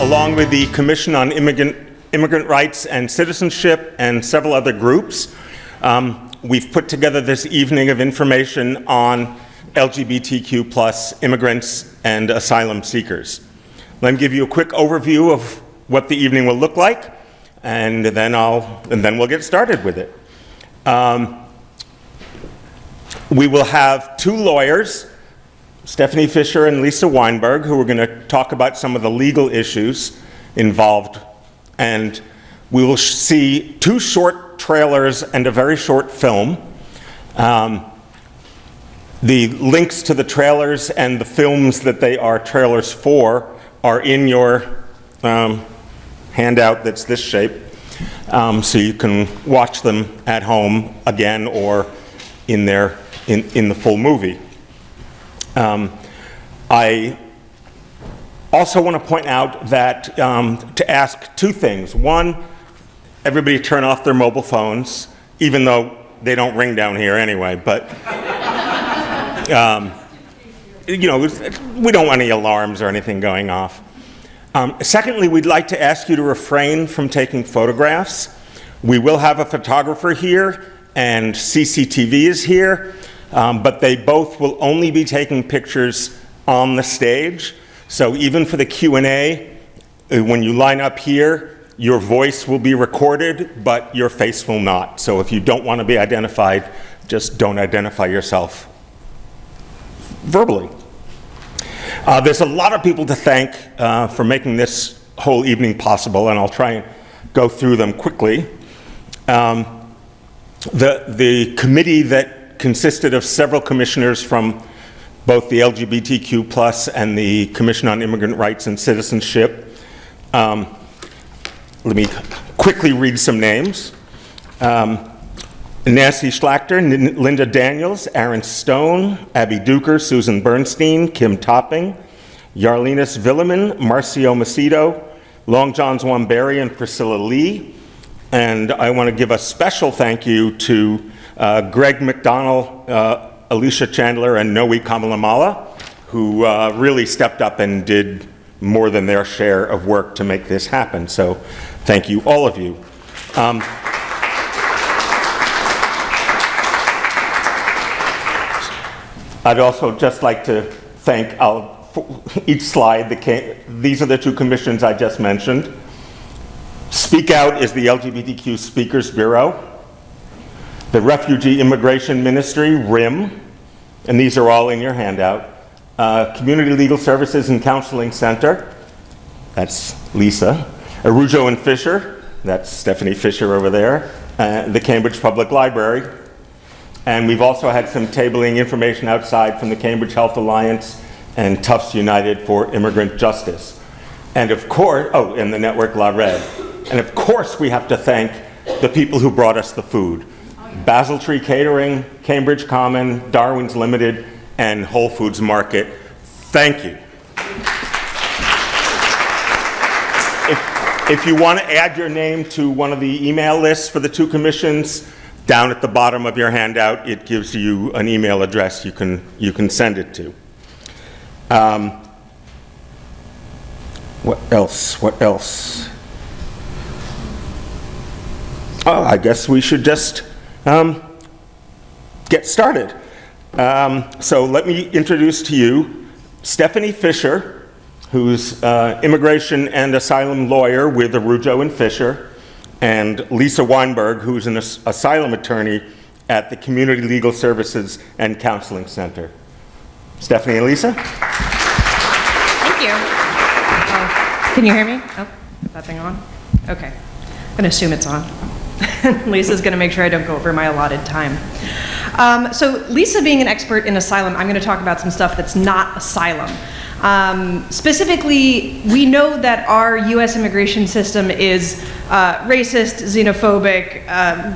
along with the Commission on Immigrant Rights and Citizenship and several other groups, we've put together this evening of information on LGBTQ plus immigrants and asylum seekers. Let me give you a quick overview of what the evening will look like, and then we'll get started with it. We will have two lawyers, Stephanie Fisher and Lisa Weinberg, who are going to talk about some of the legal issues involved. And we will see two short trailers and a very short film. The links to the trailers and the films that they are trailers for are in your handout that's this shape. So you can watch them at home again or in the full movie. I also want to point out that to ask two things. One, everybody turn off their mobile phones, even though they don't ring down here anyway, but you know, we don't want any alarms or anything going off. Secondly, we'd like to ask you to refrain from taking photographs. We will have a photographer here and CCTV is here, but they both will only be taking pictures on the stage. So even for the Q&A, when you line up here, your voice will be recorded, but your face will not. So if you don't want to be identified, just don't identify yourself verbally. There's a lot of people to thank for making this whole evening possible, and I'll try and go through them quickly. The committee that consisted of several commissioners from both the LGBTQ plus and the Commission on Immigrant Rights and Citizenship. Let me quickly read some names. Nancy Schlachter, Linda Daniels, Aaron Stone, Abby Duker, Susan Bernstein, Kim Topping, Yarlinas Villeman, Marcio Macedo, Long John Zwamberry, and Priscilla Lee. And I want to give a special thank you to Greg McDonnell, Alicia Chandler, and Noe Kamalamala, who really stepped up and did more than their share of work to make this happen. So thank you, all of you. I'd also just like to thank each slide. These are the two commissions I just mentioned. Speak Out is the LGBTQ Speakers Bureau. The Refugee Immigration Ministry, RIM, and these are all in your handout. Community Legal Services and Counseling Center, that's Lisa. Arujo and Fisher, that's Stephanie Fisher over there. The Cambridge Public Library. And we've also had some tabling information outside from the Cambridge Health Alliance and Tufts United for Immigrant Justice. And of course, and the network La Red. And of course we have to thank the people who brought us the food. Basil Tree Catering, Cambridge Common, Darwin's Limited, and Whole Foods Market. Thank you. If you want to add your name to one of the email lists for the two commissions, down at the bottom of your handout, it gives you an email address you can send it to. What else? Oh, I guess we should just get started. So let me introduce to you Stephanie Fisher, who's immigration and asylum lawyer with Arujo and Fisher, and Lisa Weinberg, who's an asylum attorney at the Community Legal Services and Counseling Center. Stephanie and Lisa. Thank you. Can you hear me? Oh, is that thing on? Okay. I'm going to assume it's on. Lisa's going to make sure I don't go over my allotted time. So Lisa being an expert in asylum, I'm going to talk about some stuff that's not asylum. Specifically, we know that our U.S. immigration system is racist, xenophobic,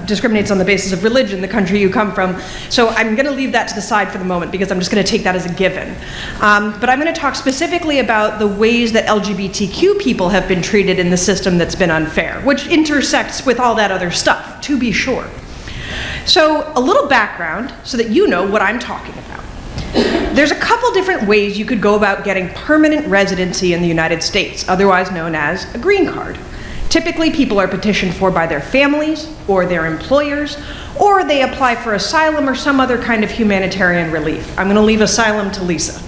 discriminates on the basis of religion, the country you come from. So I'm going to leave that to the side for the moment because I'm just going to take that as a given. But I'm going to talk specifically about the ways that LGBTQ people have been treated in the system that's been unfair, which intersects with all that other stuff, to be sure. So a little background so that you know what I'm talking about. There's a couple different ways you could go about getting permanent residency in the United States, otherwise known as a green card. Typically, people are petitioned for by their families or their employers, or they apply for asylum or some other kind of humanitarian relief. I'm going to leave asylum to Lisa.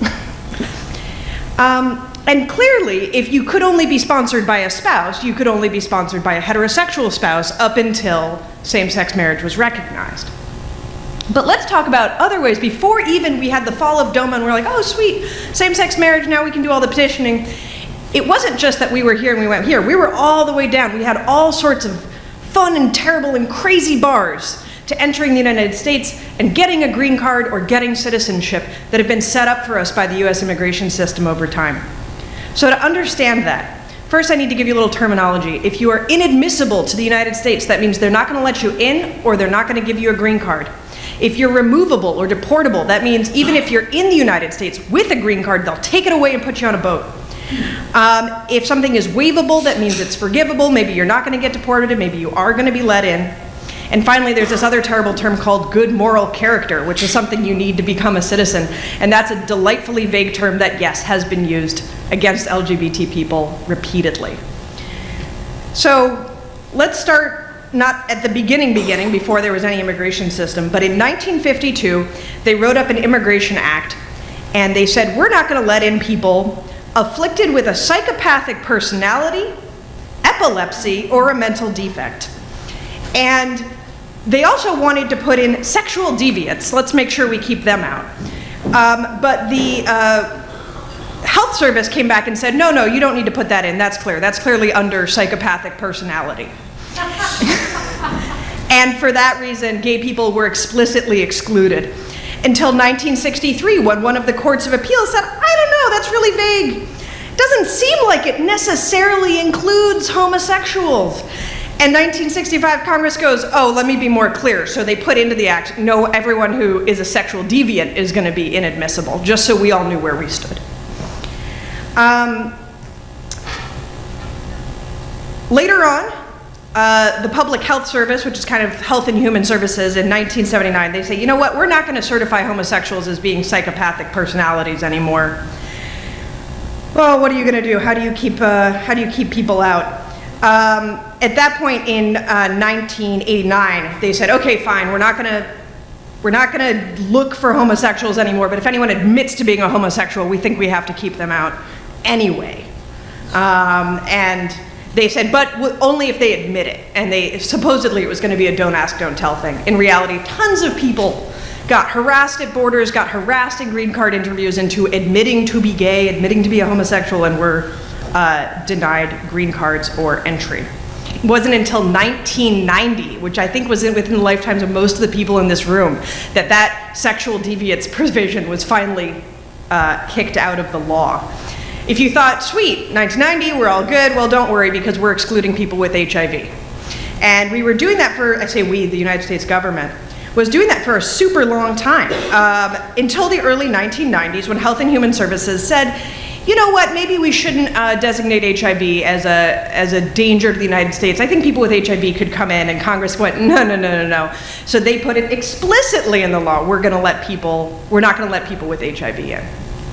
And clearly, if you could only be sponsored by a spouse, you could only be sponsored by a heterosexual spouse up until same-sex marriage was recognized. But let's talk about other ways. Before even we had the fall of DOMA and we're like, oh sweet, same-sex marriage, now we can do all the petitioning. It wasn't just that we were here and we went here. We were all the way down. We had all sorts of fun and terrible and crazy bars to entering the United States and getting a green card or getting citizenship that have been set up for us by the US immigration system over time. So to understand that, first I need to give you a little terminology. If you are inadmissible to the United States, that means they're not going to let you in or they're not going to give you a green card. If you're removable or deportable, that means even if you're in the United States with a green card, they'll take it away and put you on a boat. If something is waivable, that means it's forgivable. Maybe you're not going to get deported, maybe you are going to be let in. And finally, there's this other terrible term called good moral character, which is something you need to become a citizen. And that's a delightfully vague term that, yes, has been used against LGBT people repeatedly. So let's start not at the beginning, before there was any immigration system, but in 1952, they wrote up an Immigration Act, and they said, we're not going to let in people afflicted with a psychopathic personality, epilepsy, or a mental defect. And they also wanted to put in sexual deviants. Let's make sure we keep them out. But the Health Service came back and said, no, no, you don't need to put that in. That's clear. That's clearly under psychopathic personality. And for that reason, gay people were explicitly excluded. Until 1963, when one of the courts of appeals said, I don't know, that's really vague. Doesn't seem like it necessarily includes homosexuals. And 1965, Congress goes, oh, let me be more clear. So they put into the act, no, everyone who is a sexual deviant is going to be inadmissible, just so we all knew where we stood. Later on, the Public Health Service, which is kind of Health and Human Services, in 1979, they say, you know what, we're not going to certify homosexuals as being psychopathic personalities anymore. Well, what are you going to do? How do you keep people out? At that point in 1989, they said, okay, fine, we're not gonna look for homosexuals anymore, but if anyone admits to being a homosexual, we think we have to keep them out anyway. And they said, but only if they admit it. And supposedly it was gonna be a don't ask, don't tell thing. In reality, tons of people got harassed at borders, got harassed in green card interviews into admitting to be gay, admitting to be a homosexual, and were denied green cards or entry. It wasn't until 1990, which I think was within the lifetimes of most of the people in this room, that sexual deviance provision was finally kicked out of the law. If you thought, sweet, 1990, we're all good, well, don't worry, because we're excluding people with HIV. And we were doing that for, I say we, the United States government, was doing that for a super long time, until the early 1990s, when Health and Human Services said, you know what, maybe we shouldn't designate HIV as a danger to the United States. I think people with HIV could come in, and Congress went, no, no, no, no, no. So they put it explicitly in the law, we're not gonna let people with HIV in.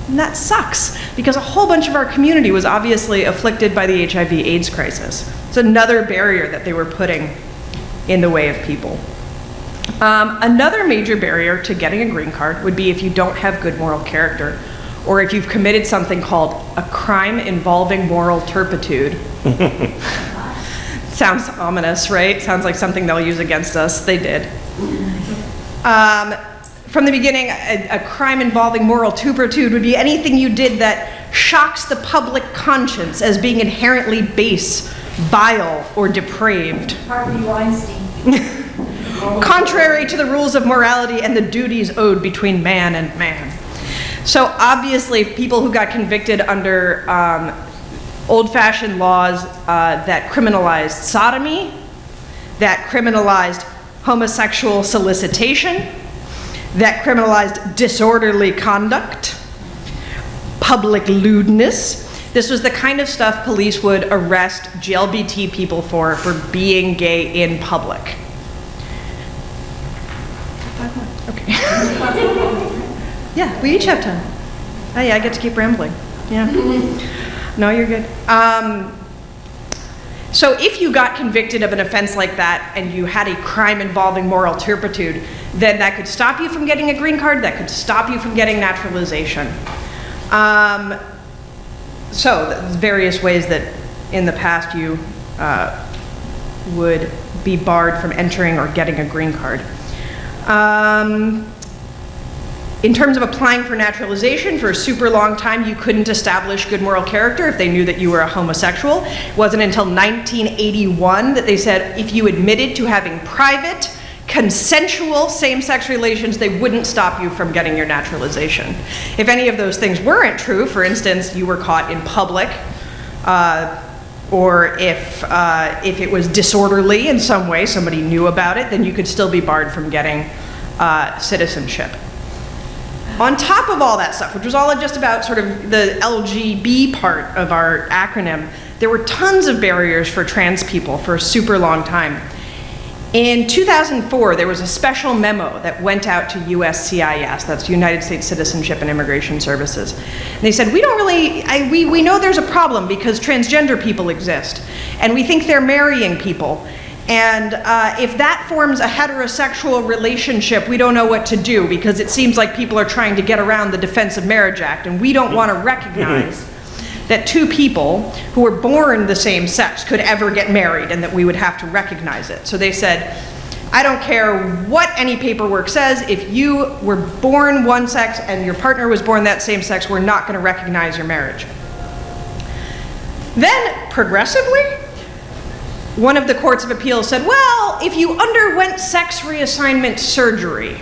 And that sucks, because a whole bunch of our community was obviously afflicted by the HIV/AIDS crisis. It's another barrier that they were putting in the way of people. Another major barrier to getting a green card would be if you don't have good moral character, or if you've committed something called a crime involving moral turpitude. Sounds ominous, right? Sounds like something they'll use against us. They did. From the beginning, a crime involving moral turpitude would be anything you did that shocks the public conscience as being inherently base, vile, or depraved. Harvey Weinstein. Contrary to the rules of morality and the duties owed between man and man. So obviously, people who got convicted under old-fashioned laws that criminalized sodomy, that criminalized homosexual solicitation, that criminalized disorderly conduct, public lewdness. This was the kind of stuff police would arrest LGBT people for being gay in public. Okay. Yeah, we each have time. Oh yeah, I get to keep rambling. Yeah. No, you're good. So if you got convicted of an offense like that and you had a crime involving moral turpitude, then that could stop you from getting a green card, that could stop you from getting naturalization. So there's various ways that in the past you would be barred from entering or getting a green card. In terms of applying for naturalization, for a super long time, you couldn't establish good moral character if they knew that you were a homosexual. It wasn't until 1981 that they said if you admitted to having private, consensual same-sex relations, they wouldn't stop you from getting your naturalization. If any of those things weren't true, for instance, you were caught in public, or if it was disorderly in some way, somebody knew about it, then you could still be barred from getting citizenship. On top of all that stuff, which was all just about sort of the LGB part of our acronym, there were tons of barriers for trans people for a super long time. In 2004, there was a special memo that went out to USCIS, that's United States Citizenship and Immigration Services. And they said, we don't really, we know there's a problem because transgender people exist, and we think they're marrying people. And if that forms a heterosexual relationship, we don't know what to do because it seems like people are trying to get around the Defense of Marriage Act, and we don't want to recognize that two people who were born the same sex could ever get married and that we would have to recognize it. So they said, I don't care what any paperwork says, if you were born one sex and your partner was born that same sex, we're not going to recognize your marriage. Then, progressively, one of the courts of appeals said, well, if you underwent sex reassignment surgery,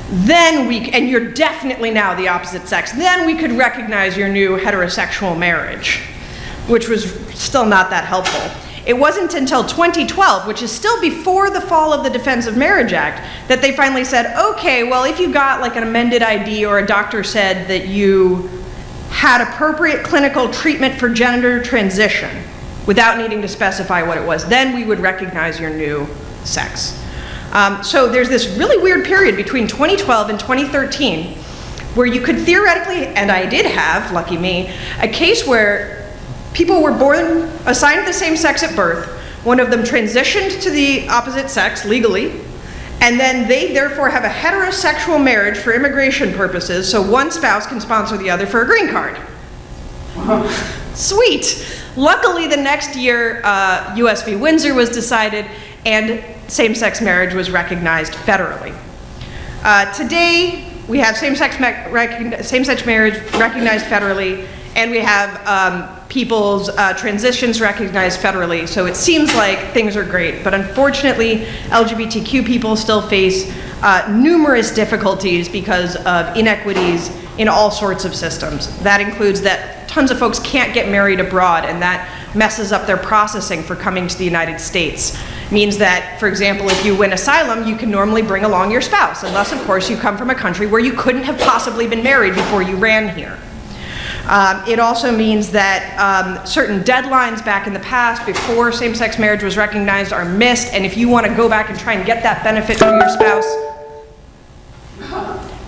then and you're definitely now the opposite sex, then we could recognize your new heterosexual marriage, which was still not that helpful. It wasn't until 2012, which is still before the fall of the Defense of Marriage Act, that they finally said, okay, well, if you got like an amended ID or a doctor said that you had appropriate clinical treatment for gender transition, without needing to specify what it was, then we would recognize your new sex. So there's this really weird period between 2012 and 2013 where you could theoretically, and I did have, lucky me, a case where people were born, assigned the same sex at birth, one of them transitioned to the opposite sex legally, and then they therefore have a heterosexual marriage for immigration purposes, so one spouse can sponsor the other for a green card. Sweet. Luckily, the next year, US v. Windsor was decided, and same-sex marriage was recognized federally. Today, we have same-sex marriage recognized federally, and we have people's transitions recognized federally. So it seems like things are great, but unfortunately, LGBTQ people still face numerous difficulties because of inequities in all sorts of systems. That includes that tons of folks can't get married abroad, and that messes up their processing for coming to the United States. Means that, for example, if you win asylum, you can normally bring along your spouse, unless, of course, you come from a country where you couldn't have possibly been married before you ran here. It also means that certain deadlines back in the past, before same-sex marriage was recognized, are missed, and if you want to go back and try and get that benefit for your spouse,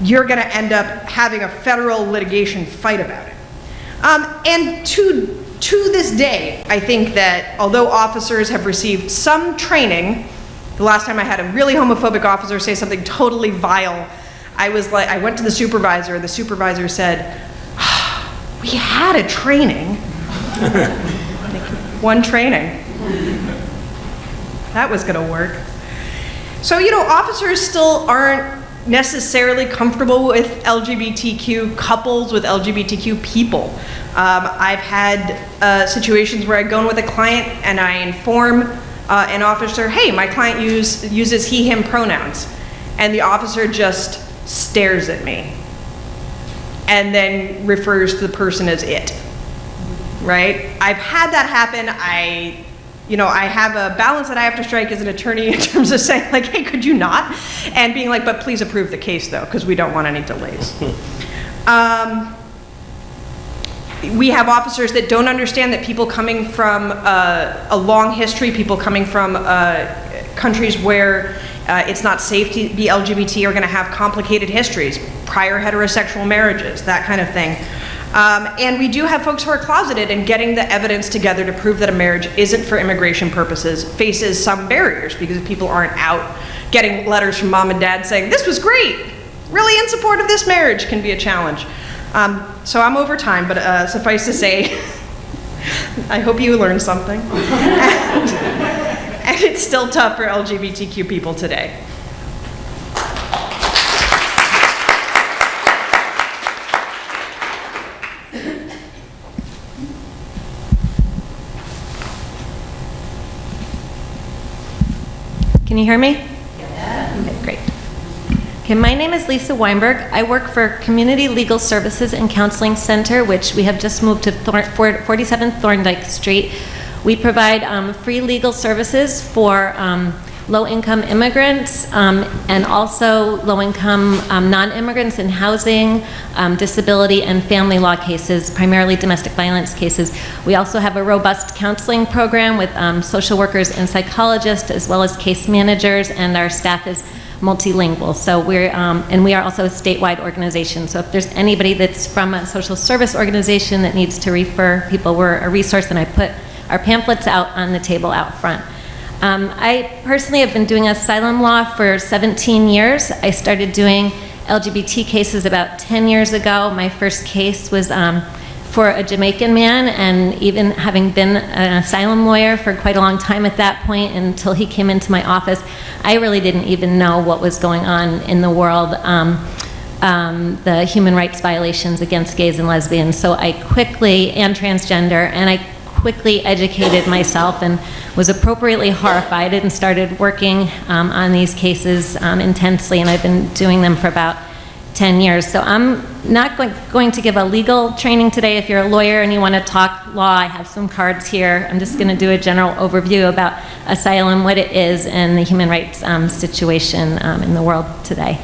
you're going to end up having a federal litigation fight about it. And to this day, I think that although officers have received some training, the last time I had a really homophobic officer say something totally vile, I went to the supervisor, and the supervisor said, we had a training. One training. That was gonna work. So, officers still aren't necessarily comfortable with LGBTQ couples, with LGBTQ people. I've had situations where I go in with a client and I inform an officer, hey, my client uses he, him pronouns. And the officer just stares at me and then refers to the person as it, right? I've had that happen. I have a balance that I have to strike as an attorney in terms of saying, like, hey, could you not? And being like, but please approve the case, though, because we don't want any delays. We have officers that don't understand that people coming from a long history, people coming from countries where It's not safe to be LGBT, are going to have complicated histories, prior heterosexual marriages, that kind of thing. And we do have folks who are closeted, and getting the evidence together to prove that a marriage isn't for immigration purposes faces some barriers because people aren't out getting letters from mom and dad saying, this was great, really in support of this marriage, can be a challenge. So I'm over time, but suffice to say, I hope you learned something. And it's still tough for LGBTQ people today. Can you hear me? Yeah. Okay, great. Okay, my name is Lisa Weinberg. I work for Community Legal Services and Counseling Center, which we have just moved to 47 Thorndike Street. We provide free legal services for low-income immigrants and also low-income non-immigrants in housing, disability, and family law cases, primarily domestic violence cases. We also have a robust counseling program with social workers and psychologists, as well as case managers, and our staff is multilingual. So we are also a statewide organization. So if there's anybody that's from a social service organization that needs to refer people, we're a resource, and I put our pamphlets out on the table out front. I personally have been doing asylum law for 17 years. I started doing LGBT cases about 10 years ago. My first case was for a Jamaican man, and even having been an asylum lawyer for quite a long time at that point, until he came into my office, I really didn't even know what was going on in the world, the human rights violations against gays and lesbians. So I quickly, and transgender, and I quickly educated myself and was appropriately horrified and started working on these cases intensely, and I've been doing them for about 10 years. So I'm not going to give a legal training today. If you're a lawyer and you want to talk law, I have some cards here. I'm just going to do a general overview about asylum, what it is, and the human rights situation in the world today.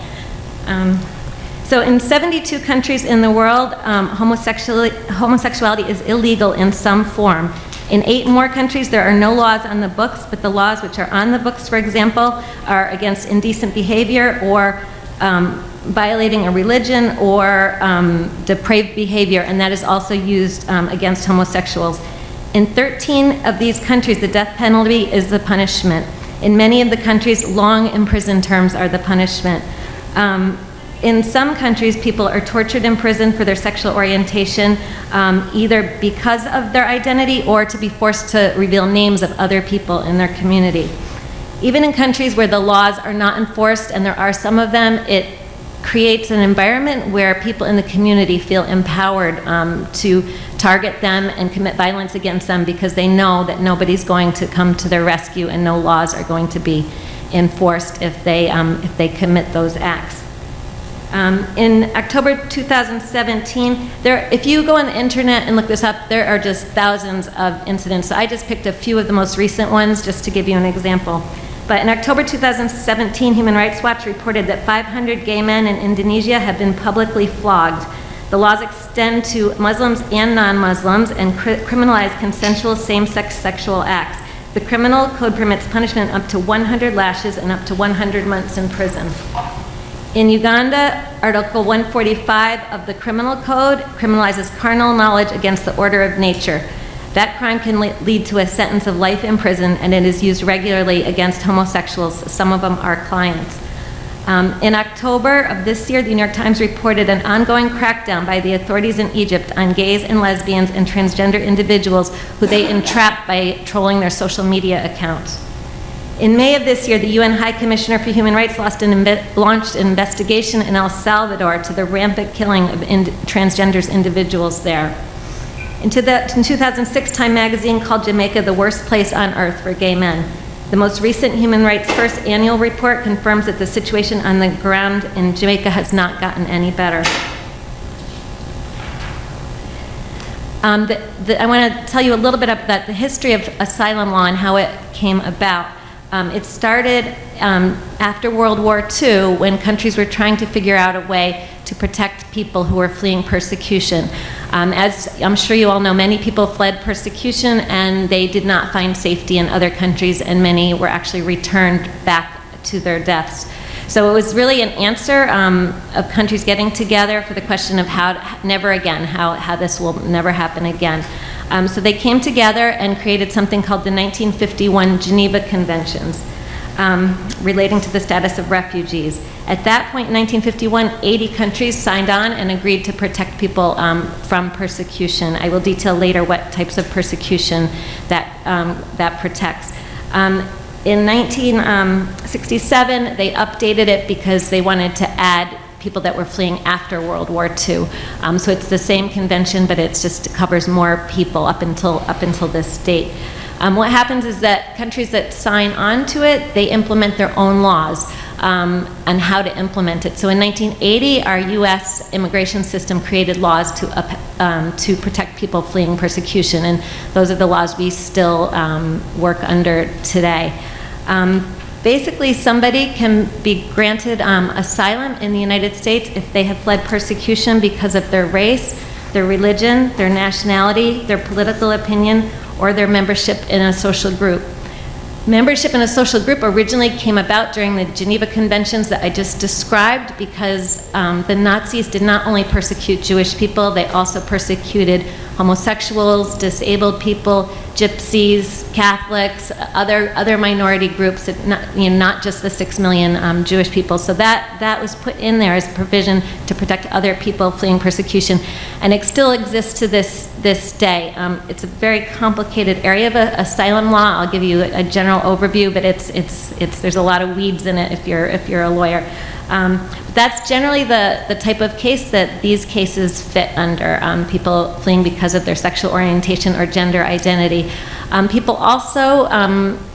So in 72 countries in the world, homosexuality is illegal in some form. In 8 more countries, there are no laws on the books, but the laws which are on the books, for example, are against indecent behavior or violating a religion or depraved behavior, and that is also used against homosexuals. In 13 of these countries, the death penalty is the punishment. In many of the countries, long imprisoned terms are the punishment. In some countries, people are tortured in prison for their sexual orientation, either because of their identity or to be forced to reveal names of other people in their community. Even in countries where the laws are not enforced, and there are some of them, it creates an environment where people in the community feel empowered to target them and commit violence against them, because they know that nobody's going to come to their rescue and no laws are going to be enforced if they commit those acts. In October 2017, if you go on the internet and look this up, there are just thousands of incidents. So I just picked a few of the most recent ones just to give you an example. But in October 2017, Human Rights Watch reported that 500 gay men in Indonesia have been publicly flogged. The laws extend to Muslims and non-Muslims and criminalize consensual same-sex sexual acts. The criminal code permits punishment up to 100 lashes and up to 100 months in prison. In Uganda, Article 145 of the Criminal Code criminalizes carnal knowledge against the order of nature. That crime can lead to a sentence of life in prison, and it is used regularly against homosexuals. Some of them are clients. In October of this year, the New York Times reported an ongoing crackdown by the authorities in Egypt on gays and lesbians and transgender individuals who they entrap by trolling their social media accounts. In May of this year, the UN High Commissioner for Human Rights launched an investigation in El Salvador to the rampant killing of transgender individuals there. In 2006, Time magazine called Jamaica the worst place on earth for gay men. The most recent Human Rights First annual report confirms that the situation on the ground in Jamaica has not gotten any better. I want to tell you a little bit about the history of asylum law and how it came about. It started after World War II, when countries were trying to figure out a way to protect people who were fleeing persecution. As I'm sure you all know, many people fled persecution and they did not find safety in other countries, and many were actually returned back to their deaths. So it was really an answer of countries getting together for the question of how this will never happen again. So they came together and created something called the 1951 Geneva Conventions, relating to the status of refugees. At that point in 1951, 80 countries signed on and agreed to protect people from persecution. I will detail later what types of persecution that protects. In 1967, they updated it because they wanted to add people that were fleeing after World War II. So it's the same convention, but it just covers more people up until this date. What happens is that countries that sign on to it, they implement their own laws on how to implement it. So in 1980, our U.S. immigration system created laws to protect people fleeing persecution, and those are the laws we still work under today. Basically, somebody can be granted asylum in the United States if they have fled persecution because of their race, their religion, their nationality, their political opinion, or their membership in a social group. Membership in a social group originally came about during the Geneva Conventions that I just described because the Nazis did not only persecute Jewish people, they also persecuted homosexuals, disabled people, gypsies, Catholics, other minority groups, not just the 6 million Jewish people. So that was put in there as a provision to protect other people fleeing persecution, and it still exists to this day. It's a very complicated area of asylum law. I'll give you a general overview, but there's a lot of weeds in it if you're a lawyer. That's generally the type of case that these cases fit under, people fleeing because of their sexual orientation or gender identity. People also,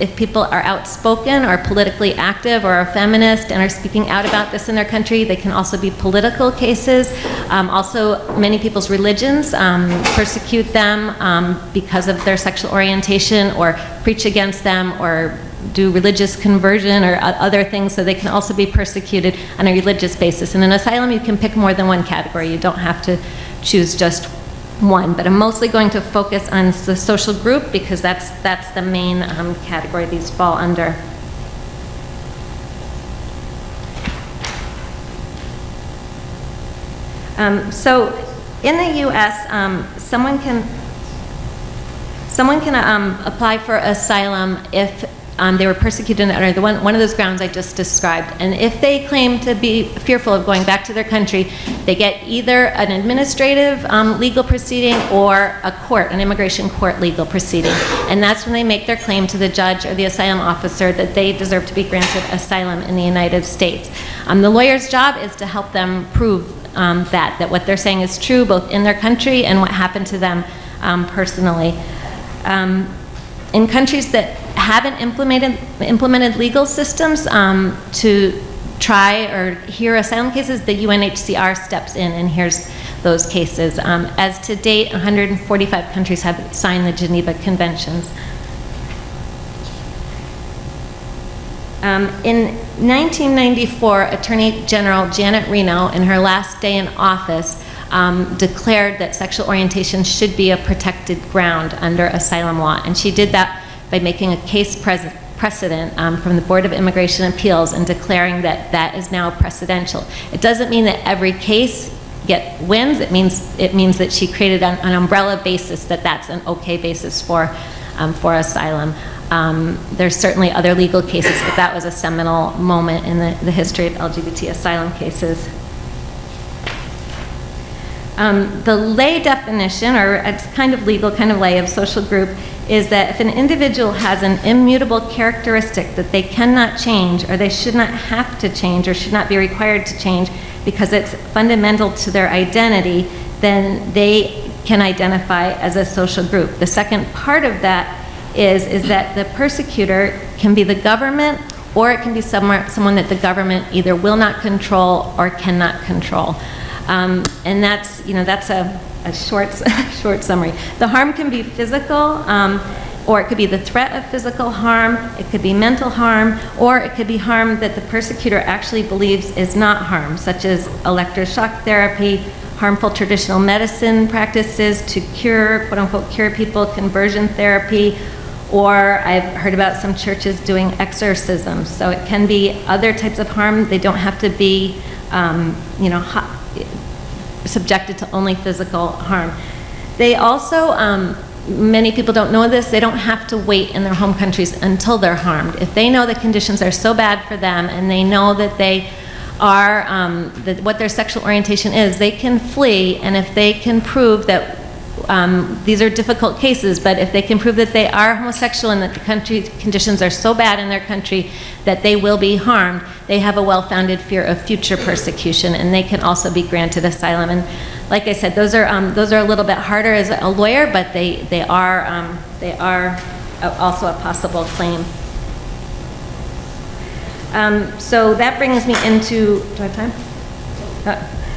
if people are outspoken or politically active or are feminist and are speaking out about this in their country, they can also be political cases. Also, many people's religions persecute them because of their sexual orientation or preach against them or do religious conversion or other things, so they can also be persecuted on a religious basis. And in asylum, you can pick more than one category. You don't have to choose just one, but I'm mostly going to focus on the social group because that's the main category these fall under. So in the U.S., someone can apply for asylum if they were persecuted under one of those grounds I just described. And if they claim to be fearful of going back to their country, they get either an administrative legal proceeding or an immigration court legal proceeding. And that's when they make their claim to the judge or the asylum officer that they deserve to be granted asylum in the United States. The lawyer's job is to help them prove that what they're saying is true, both in their country and what happened to them personally. In countries that haven't implemented legal systems to try or hear asylum cases, the UNHCR steps in and hears those cases. As to date, 145 countries have signed the Geneva Conventions. In 1994, Attorney General Janet Reno, in her last day in office, declared that sexual orientation should be a protected ground under asylum law. And she did that by making a case precedent from the Board of Immigration Appeals and declaring that is now precedential. It doesn't mean that every case wins. It means that she created an umbrella basis that's an okay basis for asylum. There's certainly other legal cases, but that was a seminal moment in the history of LGBT asylum cases. The lay definition, or it's kind of legal, kind of lay, of social group is that if an individual has an immutable characteristic that they cannot change, or they should not have to change, or should not be required to change because it's fundamental to their identity, then they can identify as a social group. The second part of that is that the persecutor can be the government, or it can be someone that the government either will not control or cannot control. And that's a short summary. The harm can be physical, or it could be the threat of physical harm, it could be mental harm, or it could be harm that the persecutor actually believes is not harm, such as electroshock therapy, harmful traditional medicine practices to cure, quote unquote, cure people, conversion therapy, Or I've heard about some churches doing exorcisms. So it can be other types of harm. They don't have to be, subjected to only physical harm. They also, many people don't know this, they don't have to wait in their home countries until they're harmed. If they know the conditions are so bad for them and they know that they are, that what their sexual orientation is, they can flee, and if they can prove that these are difficult cases, but if they can prove that they are homosexual and that the country conditions are so bad in their country that they will be harmed, they have a well-founded fear of future persecution, and they can also be granted asylum. And like I said, those are a little bit harder as a lawyer, but they are also a possible claim. So that brings me into, do I have time?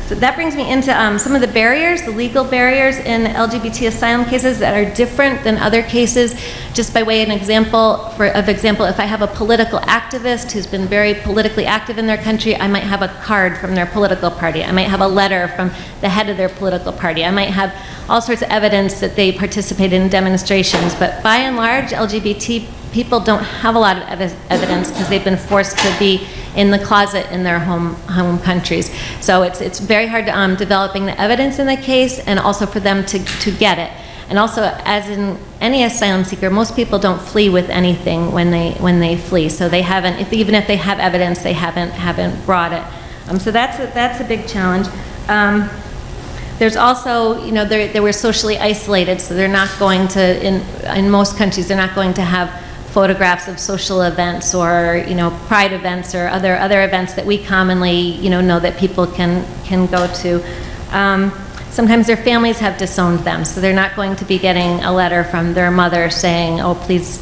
So that brings me into some of the barriers, the legal barriers in LGBT asylum cases that are different than other cases. Just by way of example, if I have a political activist who's been very politically active in their country, I might have a card from their political party. I might have a letter from the head of their political party. I might have all sorts of evidence that they participated in demonstrations. But by and large, LGBT people don't have a lot of evidence because they've been forced to be in the closet in their home countries. So it's very hard to developing the evidence in the case, and also for them to get it. And also, as in any asylum seeker, most people don't flee with anything when they flee. So they haven't, even if they have evidence, they haven't brought it. So that's a big challenge. There's also, they were socially isolated, so they're not going to, in most countries, they're not going to have photographs of social events or pride events or other events that we commonly know that people can go to. Sometimes their families have disowned them, so they're not going to be getting a letter from their mother saying, "Oh, please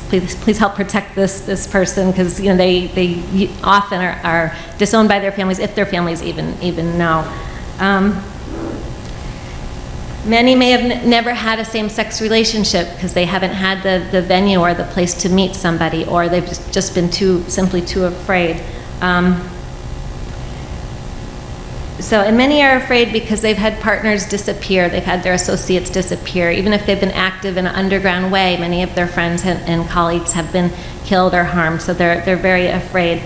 help protect this person," because they often are disowned by their families if their families even know. Many may have never had a same-sex relationship because they haven't had the venue or the place to meet somebody, or they've just been simply too afraid. And many are afraid because they've had partners disappear, they've had their associates disappear. Even if they've been active in an underground way, many of their friends and colleagues have been killed or harmed, so they're very afraid.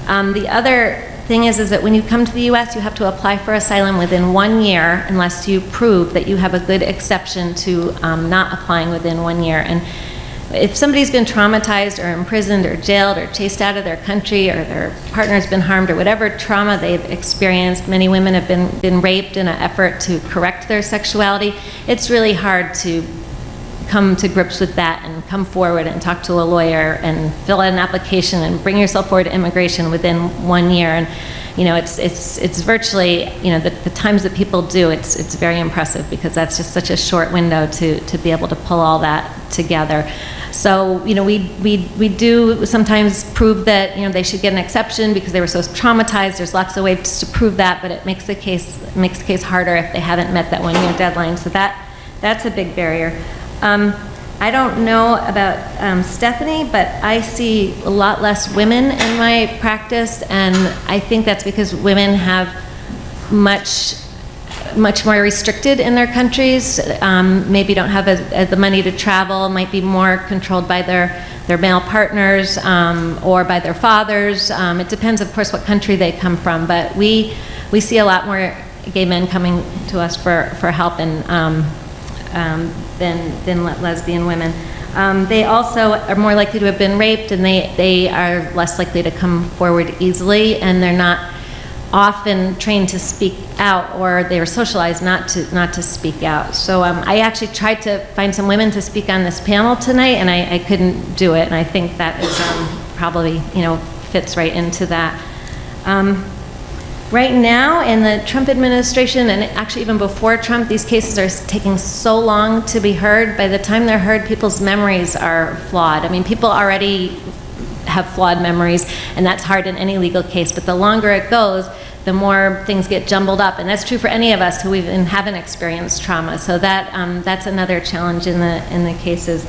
The other thing is that when you come to the U.S., you have to apply for asylum within 1 year unless you prove that you have a good exception to not applying within 1 year. And if somebody's been traumatized or imprisoned or jailed or chased out of their country, or their partner's been harmed, or whatever trauma they've experienced, many women have been raped in an effort to correct their sexuality, it's really hard to come to grips with that and come forward and talk to a lawyer and fill out an application and bring yourself forward to immigration within 1 year. And it's virtually, the times that people do, it's very impressive because that's just such a short window to be able to pull all that together. So we do sometimes prove that they should get an exception because they were so traumatized. There's lots of ways to prove that, but it makes the case harder if they haven't met that 1 year deadline. So that's a big barrier. I don't know about Stephanie, but I see a lot less women in my practice, and I think that's because women have much more restricted in their countries, maybe don't have the money to travel, might be more controlled by their male partners or by their fathers. It depends, of course, what country they come from, but we see a lot more gay men coming to us for help than lesbian women. They also are more likely to have been raped, and they are less likely to come forward easily, and they're not often trained to speak out, or they were socialized not to speak out. So I actually tried to find some women to speak on this panel tonight, and I couldn't do it, and I think that is probably fits right into that. Right now, in the Trump administration, and actually even before Trump, these cases are taking so long to be heard. By the time they're heard, people's memories are flawed. I mean, people already have flawed memories, and that's hard in any legal case. But the longer it goes, the more things get jumbled up, and that's true for any of us who even haven't experienced trauma. So that's another challenge in the cases.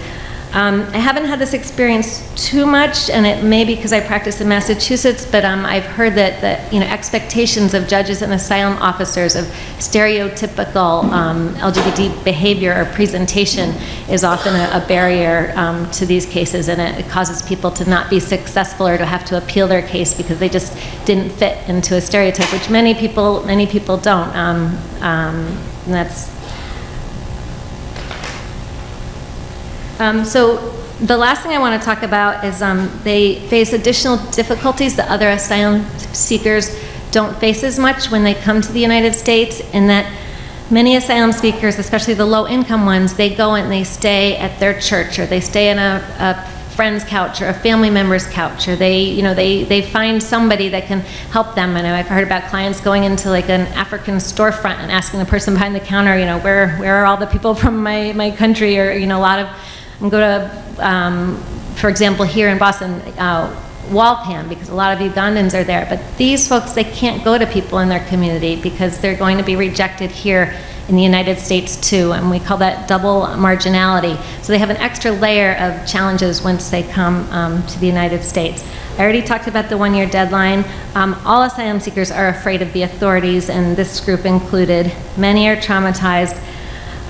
I haven't had this experience too much, and it may be because I practice in Massachusetts, but I've heard that expectations of judges and asylum officers of stereotypical LGBT behavior or presentation is often a barrier to these cases, and it causes people to not be successful or to have to appeal their case because they just didn't fit into a stereotype, which many people don't. And that's so the last thing I want to talk about is they face additional difficulties that other asylum seekers don't face as much when they come to the United States, in that many asylum seekers, especially the low-income ones, they go and they stay at their church, or they stay in a friend's couch or a family member's couch, or they find somebody that can help them. And I've heard about clients going into like an African storefront and asking the person behind the counter, where are all the people from my country, or a lot of go to, for example, here in Boston, Waltham, because a lot of Ugandans are there. But these folks, they can't go to people in their community because they're going to be rejected here in the United States too, and we call that double marginality. So they have an extra layer of challenges once they come to the United States. I already talked about the one-year deadline. All asylum seekers are afraid of the authorities, and this group included. Many are traumatized.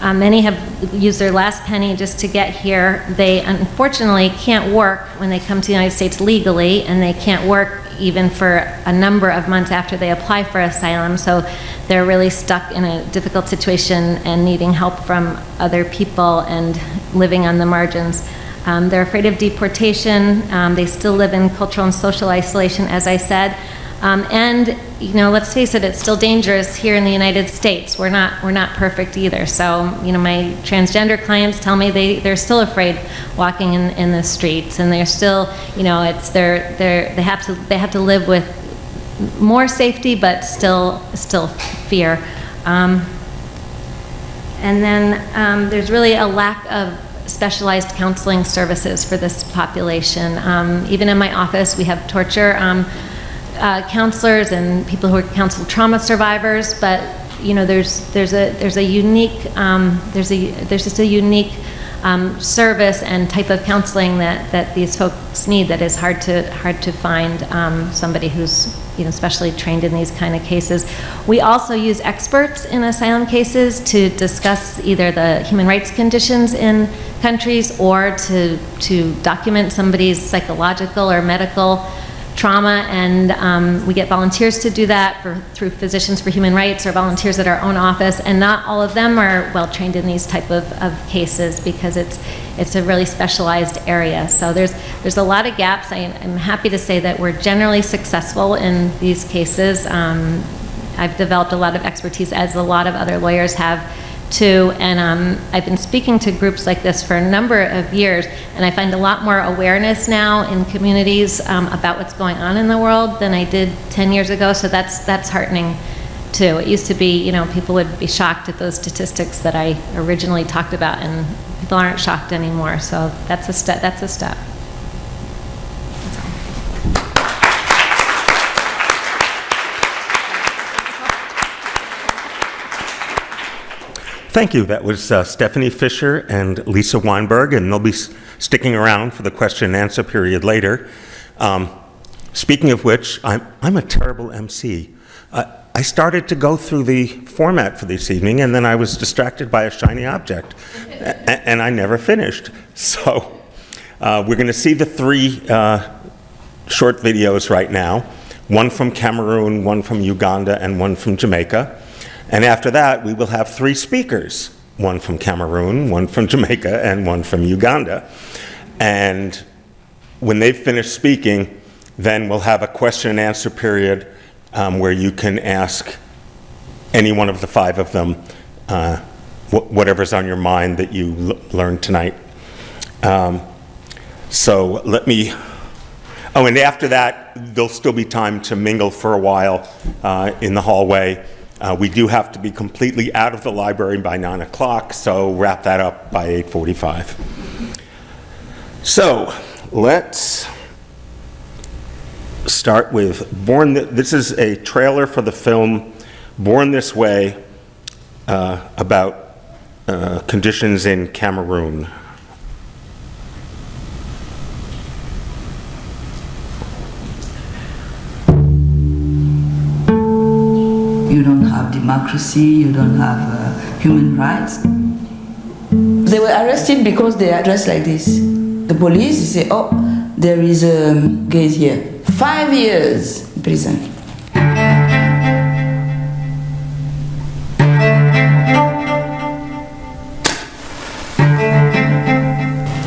Many have used their last penny just to get here. They unfortunately can't work when they come to the United States legally, and they can't work even for a number of months after they apply for asylum. So they're really stuck in a difficult situation and needing help from other people and living on the margins. They're afraid of deportation. They still live in cultural and social isolation, as I said. And let's face it, it's still dangerous here in the United States. We're not perfect either. So my transgender clients tell me they're still afraid walking in the streets, and they're still they have to live with more safety, but still fear. And then there's really a lack of specialized counseling services for this population. Even in my office, we have torture counselors and people who counsel trauma survivors, but there's just a unique service and type of counseling that these folks need that is hard to find somebody who's especially trained in these kind of cases. We also use experts in asylum cases to discuss either the human rights conditions in countries or to document somebody's psychological or medical trauma, and we get volunteers to do that through Physicians for Human Rights or volunteers at our own office, and not all of them are well trained in these type of cases because it's a really specialized area. So there's a lot of gaps. I'm happy to say that we're generally successful in these cases. I've developed a lot of expertise, as a lot of other lawyers have too, and I've been speaking to groups like this for a number of years, and I find a lot more awareness now in communities about what's going on in the world than I did 10 years ago, so that's heartening too. It used to be, people would be shocked at those statistics that I originally talked about, and people aren't shocked anymore, so that's a step. Thank you. That was Stephanie Fisher and Lisa Weinberg, and they'll be sticking around for the question and answer period later. Speaking of which, I'm a terrible MC. I started to go through the format for this evening, and then I was distracted by a shiny object, and I never finished. So we're going to see the three short videos right now, one from Cameroon, one from Uganda, and one from Jamaica. And after that, we will have three speakers, one from Cameroon, one from Jamaica, and one from Uganda. And when they've finished speaking, then we'll have a question and answer period where you can ask any one of the five of them whatever's on your mind that you learned tonight. So let me, and after that, there'll still be time to mingle for a while in the hallway. We do have to be completely out of the library by 9 o'clock, so wrap that up by 8:45. So let's start with this is a trailer for the film Born This Way about conditions in Cameroon. democracy, you don't have human rights. They were arrested because they are dressed like this. The police say, oh, there is a gay here. 5 years in prison.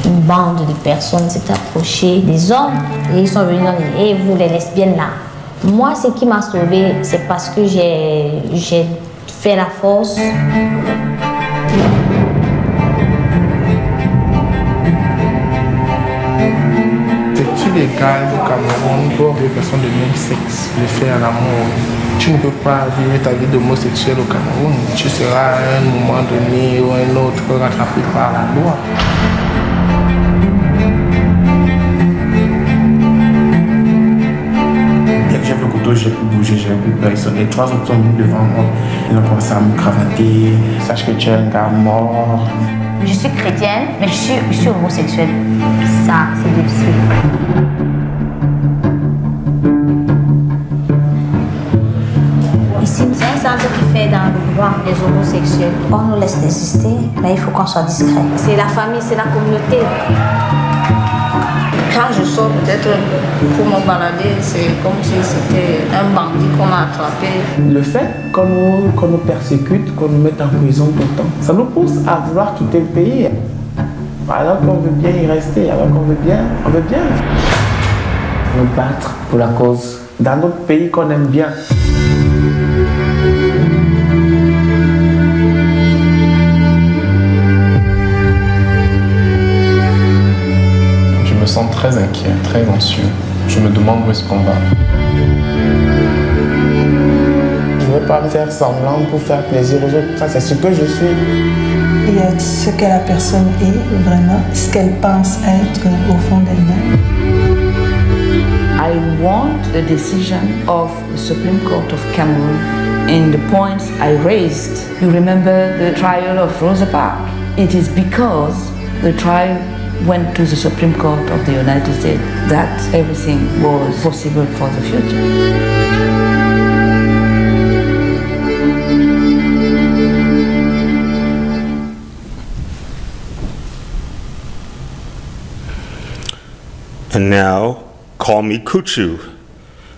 Une bande de personnes s'est approchée des hommes et ils sont venus dans les vous les lesbiennes là. Moi, ce qui m'a sauvée, c'est parce que j'ai fait la force. C'est illégal au Cameroun pour des personnes de même sexe de faire l'amour. Tu ne peux pas vivre ta vie d'homosexuel au Cameroun. Tu seras à un moment donné ou à un autre rattrapé par la loi. Dès que j'ai le couteau, j'ai pu bouger, j'ai pu peur. Les 3 autres sont venus devant moi. Ils ont commencé à me cravater. Sache que tu es un gars mort. Je suis chrétienne, mais je suis homosexuelle. Ça, c'est difficile. Ici, c'est un centre qui fait dans le droit des homosexuels. On nous laisse exister, mais il faut qu'on soit discret. C'est la famille, c'est la communauté. Quand je sors peut-être pour me balader, c'est comme si c'était un bandit qu'on a attrapé. Le fait qu'on nous persécute, qu'on nous mette en prison tout le temps, ça nous pousse à vouloir quitter le pays. Alors qu'on veut bien y rester, alors qu'on veut bien nous battre pour la cause dans notre pays qu'on aime bien. Je me sens très inquiet, très anxieux. Je me demande où est-ce qu'on va. Je ne veux pas me faire semblant pour faire plaisir aux autres. Ça, c'est ce que je suis. Il y a ce que la personne est vraiment, ce qu'elle pense être au fond d'elle-même. I want the decision of the Supreme Court of Cameroon in the points I raised. You remember the trial of Rosa Parks? It is because the trial went to the Supreme Court of the United States that everything was possible for the future. And now, call me Kuchu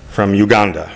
from Uganda.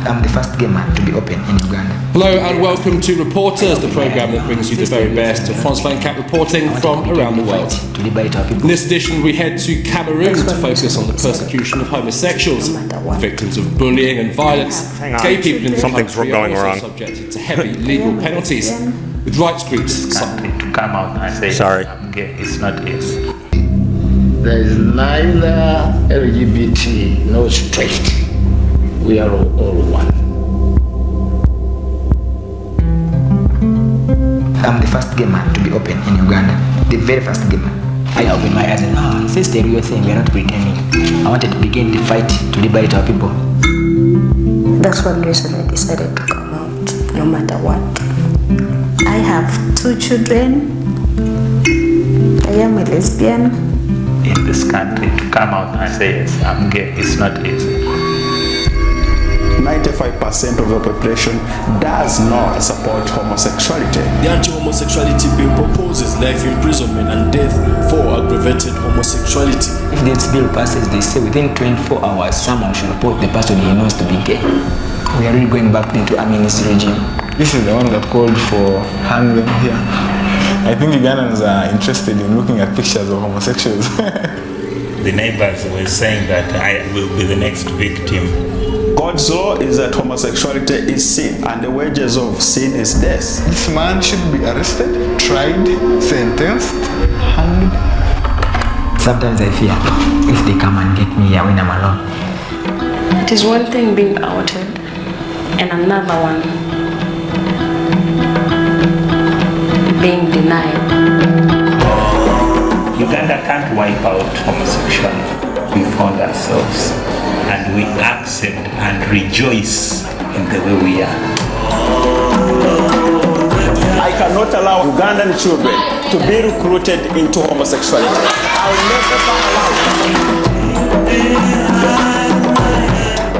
I'm the first gamer to be open in Uganda. Hello and welcome to Reporters, the programme that brings you the very best of frontline cat reporting from around the world. In this edition we head to Cameroon to focus on the persecution of homosexuals, victims of bullying and violence. Gay people in the country are also subjected to heavy legal penalties, with rights groups to come out and say, sorry, I'm gay, it's not it. There is neither LGBT nor straight. We are all one. I'm the first gamer to be open in Uganda. The very first gamer. I opened my eyes and this is the real thing, we are not pretending. I wanted to begin the fight to liberate our people. That's one reason I decided to come out, no matter what. I have 2 children. I am a lesbian. In this country, to come out and say, yes, I'm gay, it's not easy. 95% of the population does not support homosexuality. The anti-homosexuality bill proposes life imprisonment and death for aggravated homosexuality. If this bill passes, they say within 24 hours someone should report the person he knows to be gay. We are really going back into a ministry regime. This is the one that called for hanging here. I think Ugandans are interested in looking at pictures of homosexuals. The neighbors were saying that I will be the next victim. God's law is that homosexuality is sin, and the wages of sin is death. This man should be arrested, tried, sentenced, hanged. Sometimes I fear if they come and get me here when I'm alone. It is one thing being outed, and another one being denied. You Uganda can't wipe out homosexuality. We found ourselves and we accept and rejoice in the way we are. I cannot allow Ugandan children to be recruited into homosexuality. I will never allow it.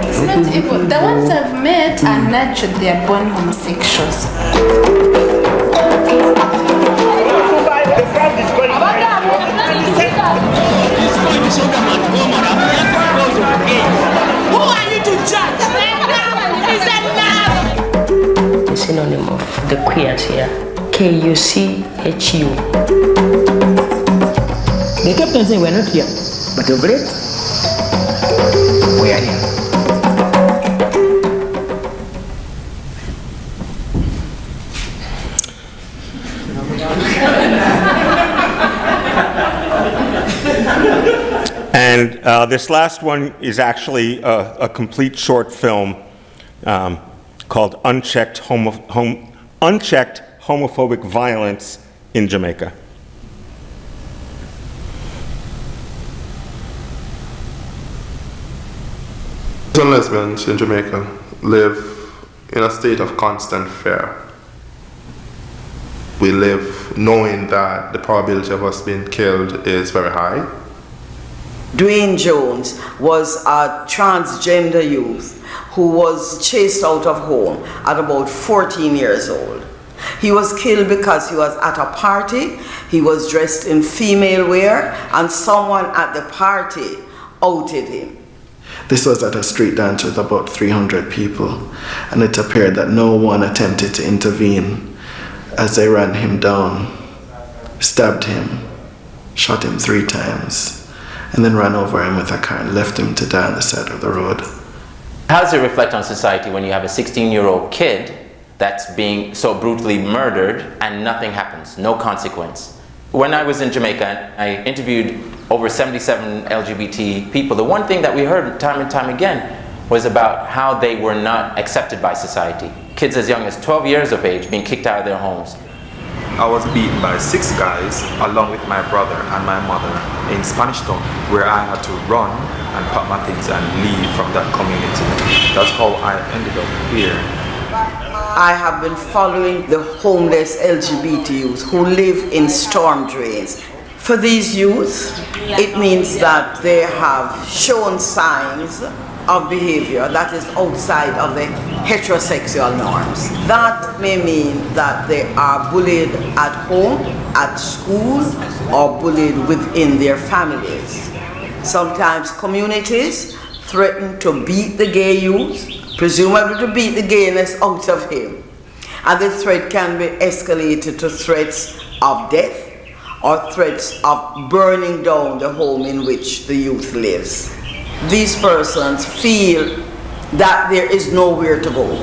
It's not evil. The ones I've met are nurtured, they are born homosexuals. Who are you to judge? Is that The synonym of the queers here. K-U-C-H-U. They kept on saying we're not here, but over it, we are here. And this last one is actually a complete short film called Unchecked Homophobic Violence in Jamaica. Some lesbians in Jamaica live in a state of constant fear. We live knowing that the probability of us being killed is very high. Dwayne Jones was a transgender youth who was chased out of home at about 14 years old. He was killed because he was at a party, he was dressed in female wear, and someone at the party outed him. This was at a street dance with about 300 people, and it appeared that no one attempted to intervene as they ran him down, stabbed him, shot him 3 times, and then ran over him with a car and left him to die on the side of the road. How does it reflect on society when you have a 16-year-old kid that's being so brutally murdered and nothing happens, no consequence? When I was in Jamaica, I interviewed over 77 LGBT people. The one thing that we heard time and time again was about how they were not accepted by society. Kids as young as 12 years of age being kicked out of their homes. I was beaten by 6 guys along with my brother and my mother in Spanish Town, where I had to run and pack my things and leave from that community. That's how I ended up here. I have been following the homeless LGBT youth who live in storm drains. For these youth, it means that they have shown signs of behavior that is outside of the heterosexual norms. That may mean that they are bullied at home, at school, or bullied within their families. Sometimes communities threaten to beat the gay youth, presumably to beat the gayness out of him. And the threat can be escalated to threats of death or threats of burning down the home in which the youth lives. These persons feel that there is nowhere to go.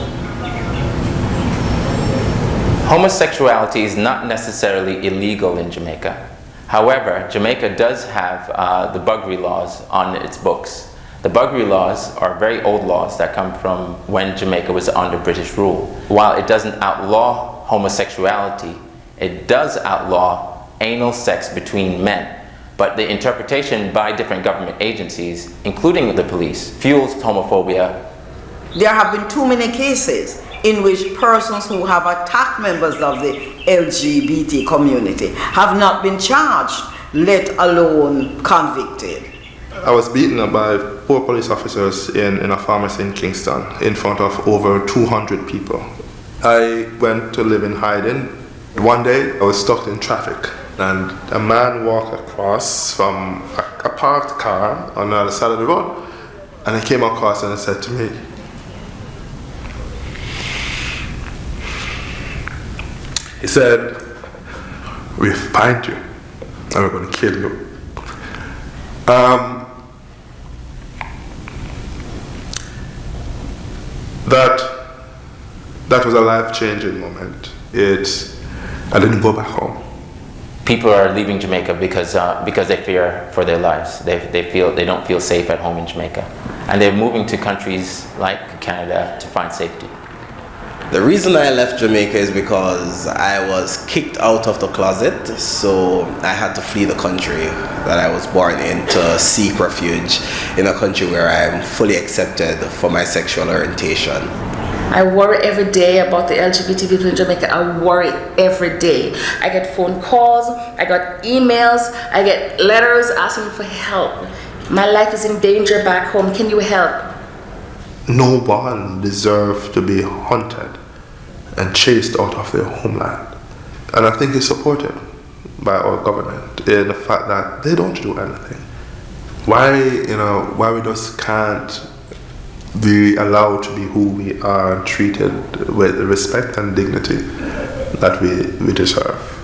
Homosexuality is not necessarily illegal in Jamaica. However, Jamaica does have the buggery laws on its books. The buggery laws are very old laws that come from when Jamaica was under British rule. While it doesn't outlaw homosexuality, it does outlaw anal sex between men. But the interpretation by different government agencies, including the police, fuels homophobia. There have been too many cases in which persons who have attacked members of the LGBT community have not been charged, let alone convicted. I was beaten up by 4 police officers in a pharmacy in Kingston in front of over 200 people. I went to live in hiding. One day I was stuck in traffic and a man walked across from a parked car on the other side of the road, and he came across and he said to me, he said, "We'll find you and we're going to kill you." That was a life-changing moment. I didn't go back home. People are leaving Jamaica because they fear for their lives. They don't feel safe at home in Jamaica. And they're moving to countries like Canada to find safety. The reason I left Jamaica is because I was kicked out of the closet, so I had to flee the country that I was born in to seek refuge in a country where I am fully accepted for my sexual orientation. I worry every day about the LGBT people in Jamaica. I worry every day. I get phone calls, I got emails, I get letters asking for help. My life is in danger back home. Can you help? No one deserves to be hunted and chased out of their homeland. And I think it's supported by our government in the fact that they don't do anything. Why we just can't be allowed to be who we are, treated with respect and dignity that we deserve.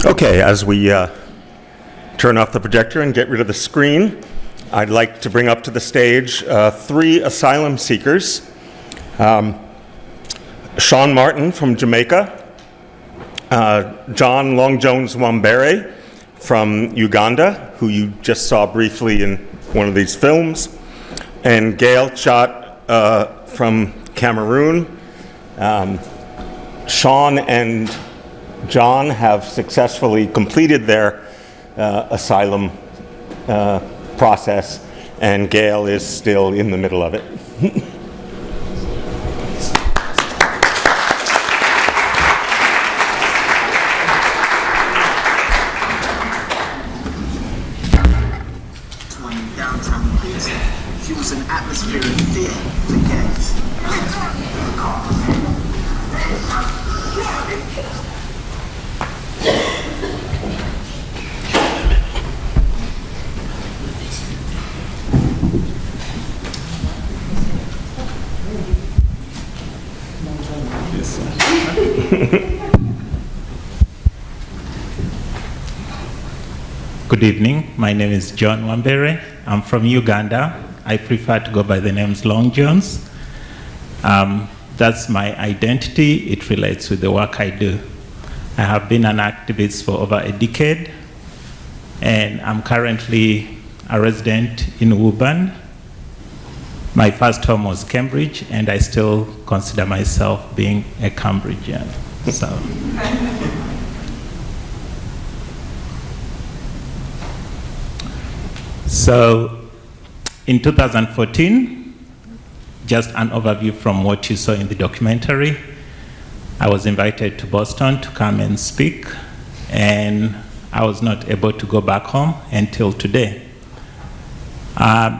Okay, as we turn off the projector and get rid of the screen, I'd like to bring up to the stage 3 asylum seekers. Sean Martin from Jamaica, John Long Jones Wambere from Uganda, who you just saw briefly in one of these films, and Gail Chot from Cameroon. Sean and John have successfully completed their asylum process, and Gail is still in the middle of it. Downtown Queens, fuse an atmosphere of fear, forget. Good evening. My name is John Wambere. I'm from Uganda. I prefer to go by the names Long Jones. That's my identity. It relates with the work I do. I have been an activist for over a decade, and I'm currently a resident in Woburn. My first home was Cambridge, and I still consider myself being a Cambridgian. So in 2014, just an overview from what you saw in the documentary, I was invited to Boston to come and speak, and I was not able to go back home until today.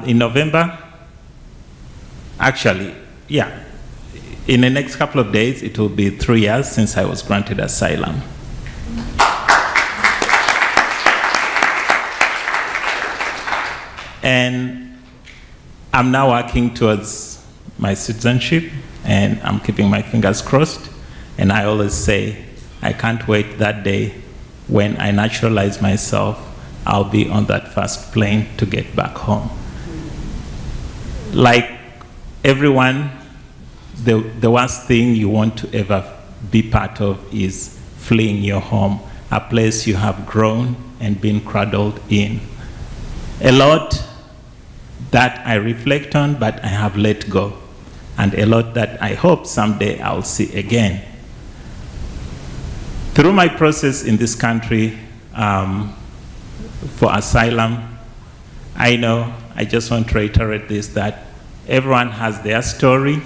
In November, actually, yeah, in the next couple of days, it will be 3 years since I was granted asylum. And I'm now working towards my citizenship, and I'm keeping my fingers crossed. And I always say, I can't wait that day when I naturalize myself, I'll be on that first plane to get back home. Like everyone, the worst thing you want to ever be part of is fleeing your home, a place you have grown and been cradled in. A lot that I reflect on, but I have let go, and a lot that I hope someday I'll see again. Through my process in this country for asylum, I just want to reiterate this, that everyone has their story.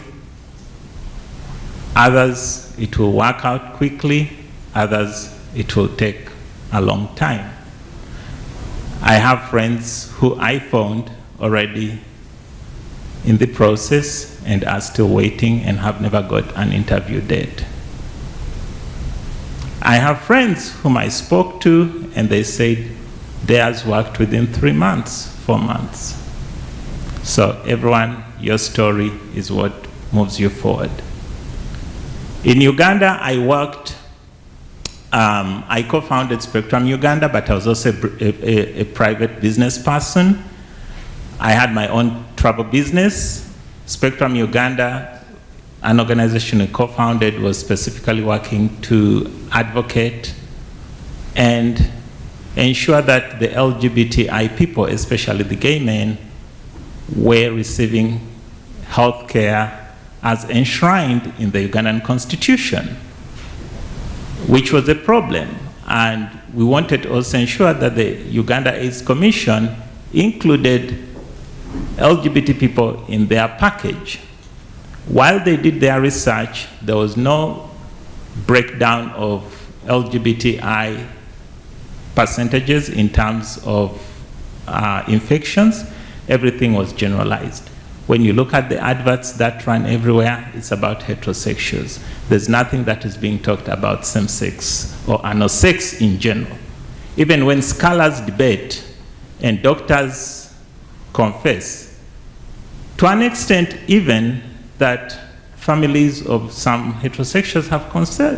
Others, it will work out quickly. Others, it will take a long time. I have friends who I found already in the process and are still waiting and have never got an interview date. I have friends whom I spoke to and they said theirs worked within 3 months, 4 months. So everyone, your story is what moves you forward. In Uganda, I worked, I co-founded Spectrum Uganda, but I was also a private business person. I had my own travel business. Spectrum Uganda, an organization I co-founded, was specifically working to advocate and ensure that the LGBTI people, especially the gay men, were receiving health care as enshrined in the Ugandan constitution, which was a problem. And we wanted to also ensure that the Uganda AIDS Commission included LGBT people in their package. While they did their research, there was no breakdown of LGBTI percentages in terms of infections. Everything was generalized. When you look at the adverts that run everywhere, it's about heterosexuals. There's nothing that is being talked about same-sex or anal sex in general. Even when scholars debate and doctors confess, to an extent even that families of some heterosexuals have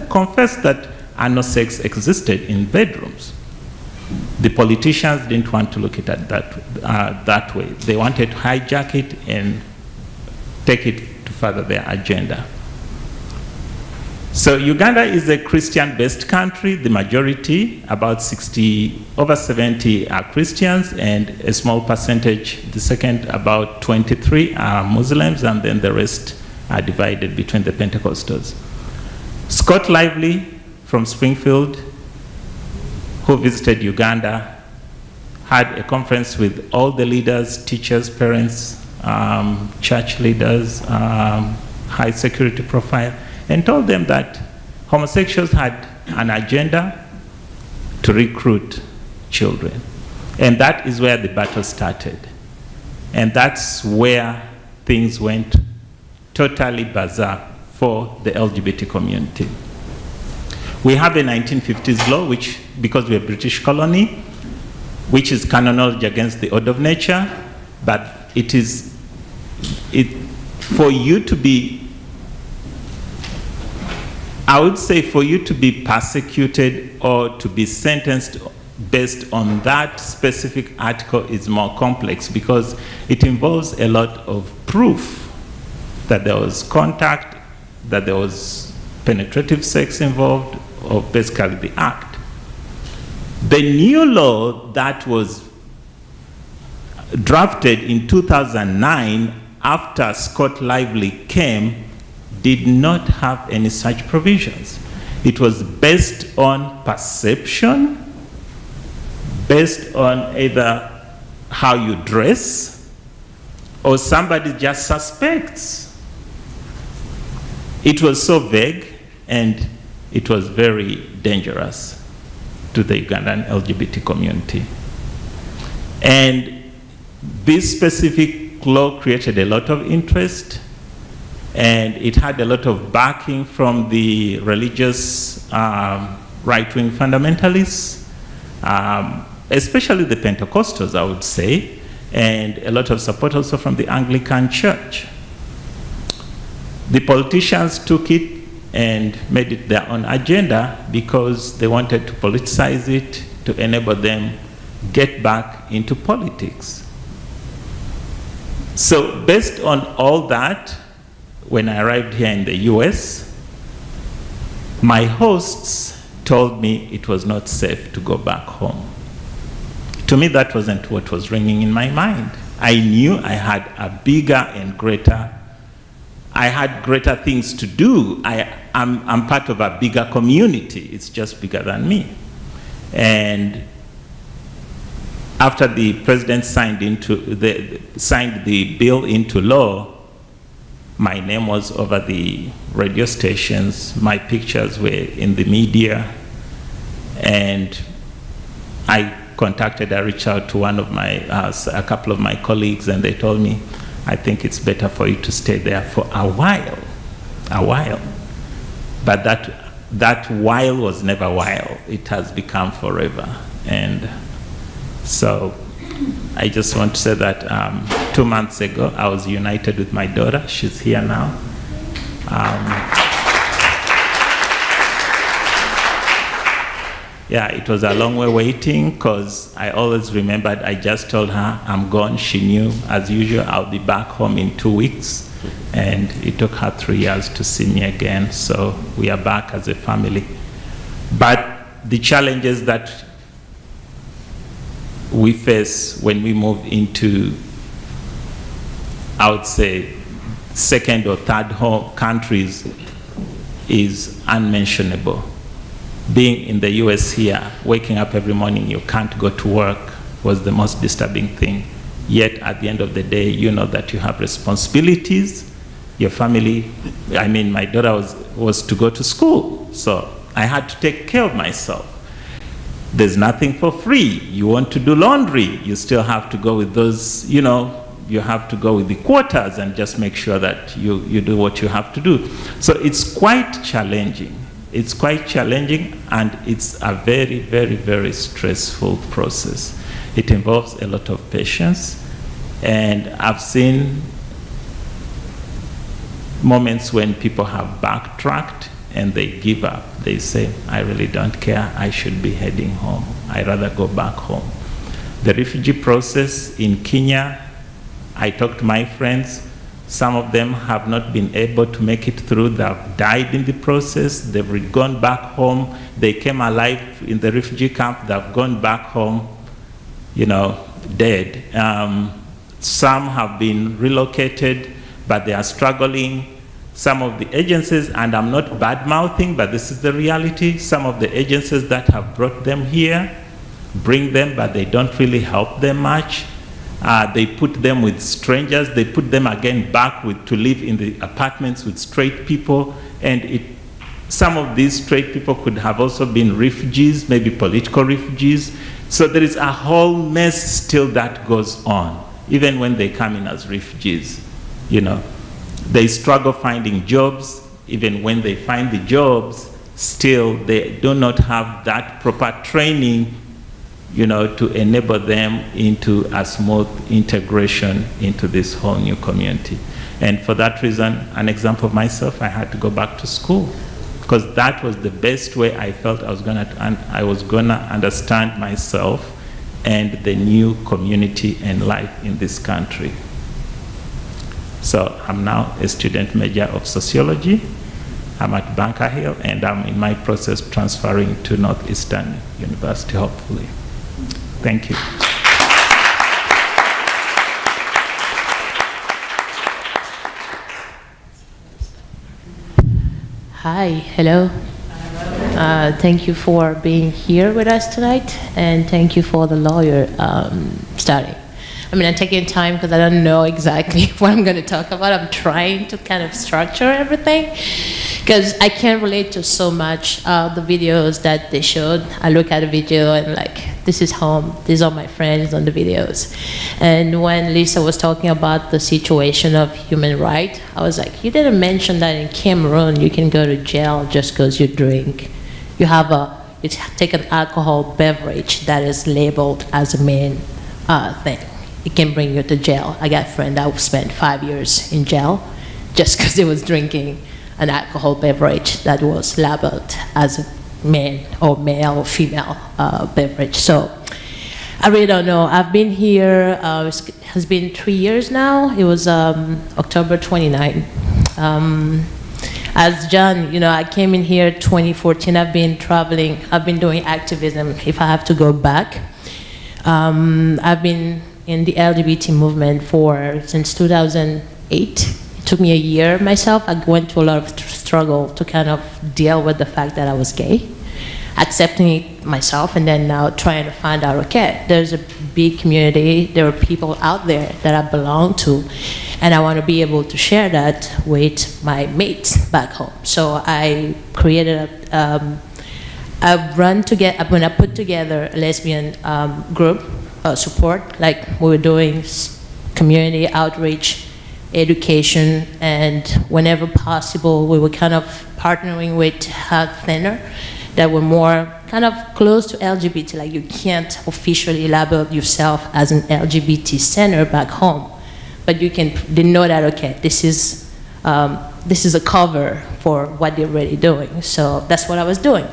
confessed that anal sex existed in bedrooms. The politicians didn't want to look at it that way. They wanted to hijack it and take it to further their agenda. So Uganda is a Christian-based country. The majority, about 60, over 70 are Christians, and a small percentage, the second, about 23 are Muslims, and then the rest are divided between the Pentecostals. Scott Lively from Springfield, who visited Uganda, had a conference with all the leaders, teachers, parents, church leaders, high security profile, and told them that homosexuals had an agenda to recruit children. And that is where the battle started. And that's where things went totally bizarre for the LGBT community. We have a 1950s law, which, because we're a British colony, which is canonology against the order of nature, but for you to be, I would say for you to be persecuted or to be sentenced based on that specific article is more complex because it involves a lot of proof that there was contact, that there was penetrative sex involved, or basically the act. The new law that was drafted in 2009 after Scott Lively came did not have any such provisions. It was based on perception, based on either how you dress, or somebody just suspects. It was so vague, and it was very dangerous to the Ugandan LGBT community. And this specific law created a lot of interest, and it had a lot of backing from the religious right-wing fundamentalists, especially the Pentecostals, I would say, and a lot of support also from the Anglican Church. The politicians took it and made it their own agenda because they wanted to politicize it to enable them get back into politics. So based on all that, when I arrived here in the US, my hosts told me it was not safe to go back home. To me, that wasn't what was ringing in my mind. I knew I had a bigger and greater, I had greater things to do. I'm part of a bigger community. It's just bigger than me. And after the president signed the bill into law, my name was over the radio stations, my pictures were in the media, and I reached out to a couple of my colleagues, and they told me, I think it's better for you to stay there for a while. But that while was never while. It has become forever. And so I just want to say that 2 months ago, I was united with my daughter. She's here now. Yeah, it was a long way waiting because I always remembered I just told her I'm gone. She knew, as usual, I'll be back home in 2 weeks. And it took her 3 years to see me again. So we are back as a family. But the challenges that we face when we move into, I would say, second or third home countries is unmentionable. Being in the US here, waking up every morning, you can't go to work was the most disturbing thing. Yet at the end of the day, you know that you have responsibilities. Your family, I mean, my daughter was to go to school, so I had to take care of myself. There's nothing for free. You want to do laundry, you still have to go with those, you know, you have to go with the quotas and just make sure that you do what you have to do. So it's quite challenging. It's quite challenging, and it's a very, very, very stressful process. It involves a lot of patience, and I've seen moments when people have backtracked and they give up. They say, I really don't care, I should be heading home. I'd rather go back home. The refugee process in Kenya, I talked to my friends. Some of them have not been able to make it through. They've died in the process. They've gone back home. They came alive in the refugee camp. They've gone back home, you know, dead. Some have been relocated, but they are struggling. Some of the agencies, and I'm not bad-mouthing, but this is the reality, some of the agencies that have brought them here bring them, but they don't really help them much. They put them with strangers. They put them again back to live in the apartments with straight people. And some of these straight people could have also been refugees, maybe political refugees. So there is a whole mess still that goes on, even when they come in as refugees. You know, they struggle finding jobs. Even when they find the jobs, still they do not have that proper training, you know, to enable them into a smooth integration into this whole new community. And for that reason, an example of myself, I had to go back to school because that was the best way I felt I was gonna understand myself and the new community and life in this country. So I'm now a student major of sociology. I'm at Bunker Hill, and I'm in my process transferring to Northeastern University, hopefully. Thank you. Hi, hello. Thank you for being here with us tonight, and thank you for the lawyer starting. I mean, I'm taking time because I don't know exactly what I'm going to talk about. I'm trying to kind of structure everything because I can't relate to so much the videos that they showed. I look at a video and like, this is home. These are my friends on the videos. And when Lisa was talking about the situation of human rights, I was like, you didn't mention that in Cameroon you can go to jail just because you drink. You take an alcohol beverage that is labeled as a main thing. It can bring you to jail. I got a friend that spent 5 years in jail just because he was drinking an alcohol beverage that was labeled as a man or male or female beverage. So I really don't know. I've been here, it has been 3 years now. It was October 29. As John, you know, I came in here 2014. I've been traveling. I've been doing activism. If I have to go back, I've been in the LGBT movement since 2008. It took me a year myself. I went through a lot of struggle to kind of deal with the fact that I was gay, accepting it myself, and then now trying to find out, okay, there's a big community, there are people out there that I belong to, and I want to be able to share that with my mates back home. So I created I'm gonna put together a lesbian group support, like we were doing community outreach, education, and whenever possible, we were kind of partnering with health center that were more kind of close to LGBT, like you can't officially label yourself as an LGBT center back home, but they know that, okay, this is a cover for what they're already doing. So that's what I was doing.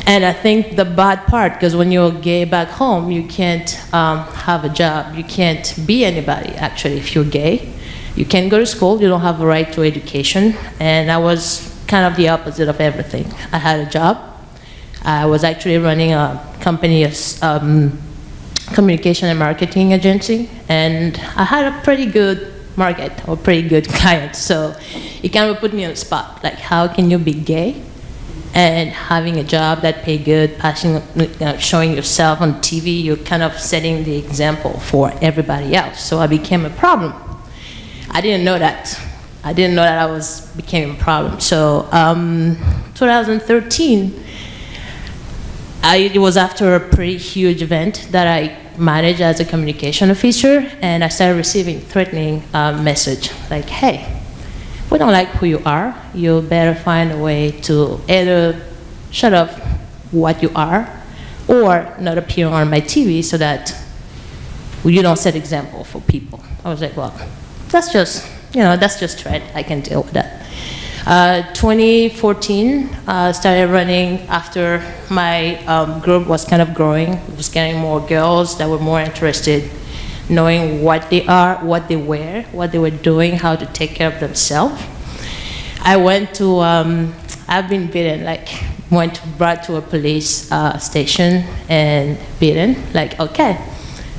And I think the bad part, because when you're gay back home, you can't have a job. You can't be anybody, actually, if you're gay. You can't go to school. You don't have a right to education. And I was kind of the opposite of everything. I had a job. I was actually running a company, communication and marketing agency. And I had a pretty good market, or pretty good clients. So it kind of put me on the spot. Like, how can you be gay and having a job that pay good, showing yourself on TV? You're kind of setting the example for everybody else. So I became a problem. I didn't know that. I didn't know that I became a problem. So 2013, it was after a pretty huge event that I managed as a communication officer, and I started receiving threatening message like, hey, we don't like who you are. You better find a way to either shut up what you are or not appear on my TV so that you don't set example for people. I was like, well, that's just threat. I can deal with that. 2014, started running after my group was kind of growing. It was getting more girls that were more interested knowing what they are, what they were, what they were doing, how to take care of themselves. I went to, I've been beaten, like brought to a police station and beaten, like, okay,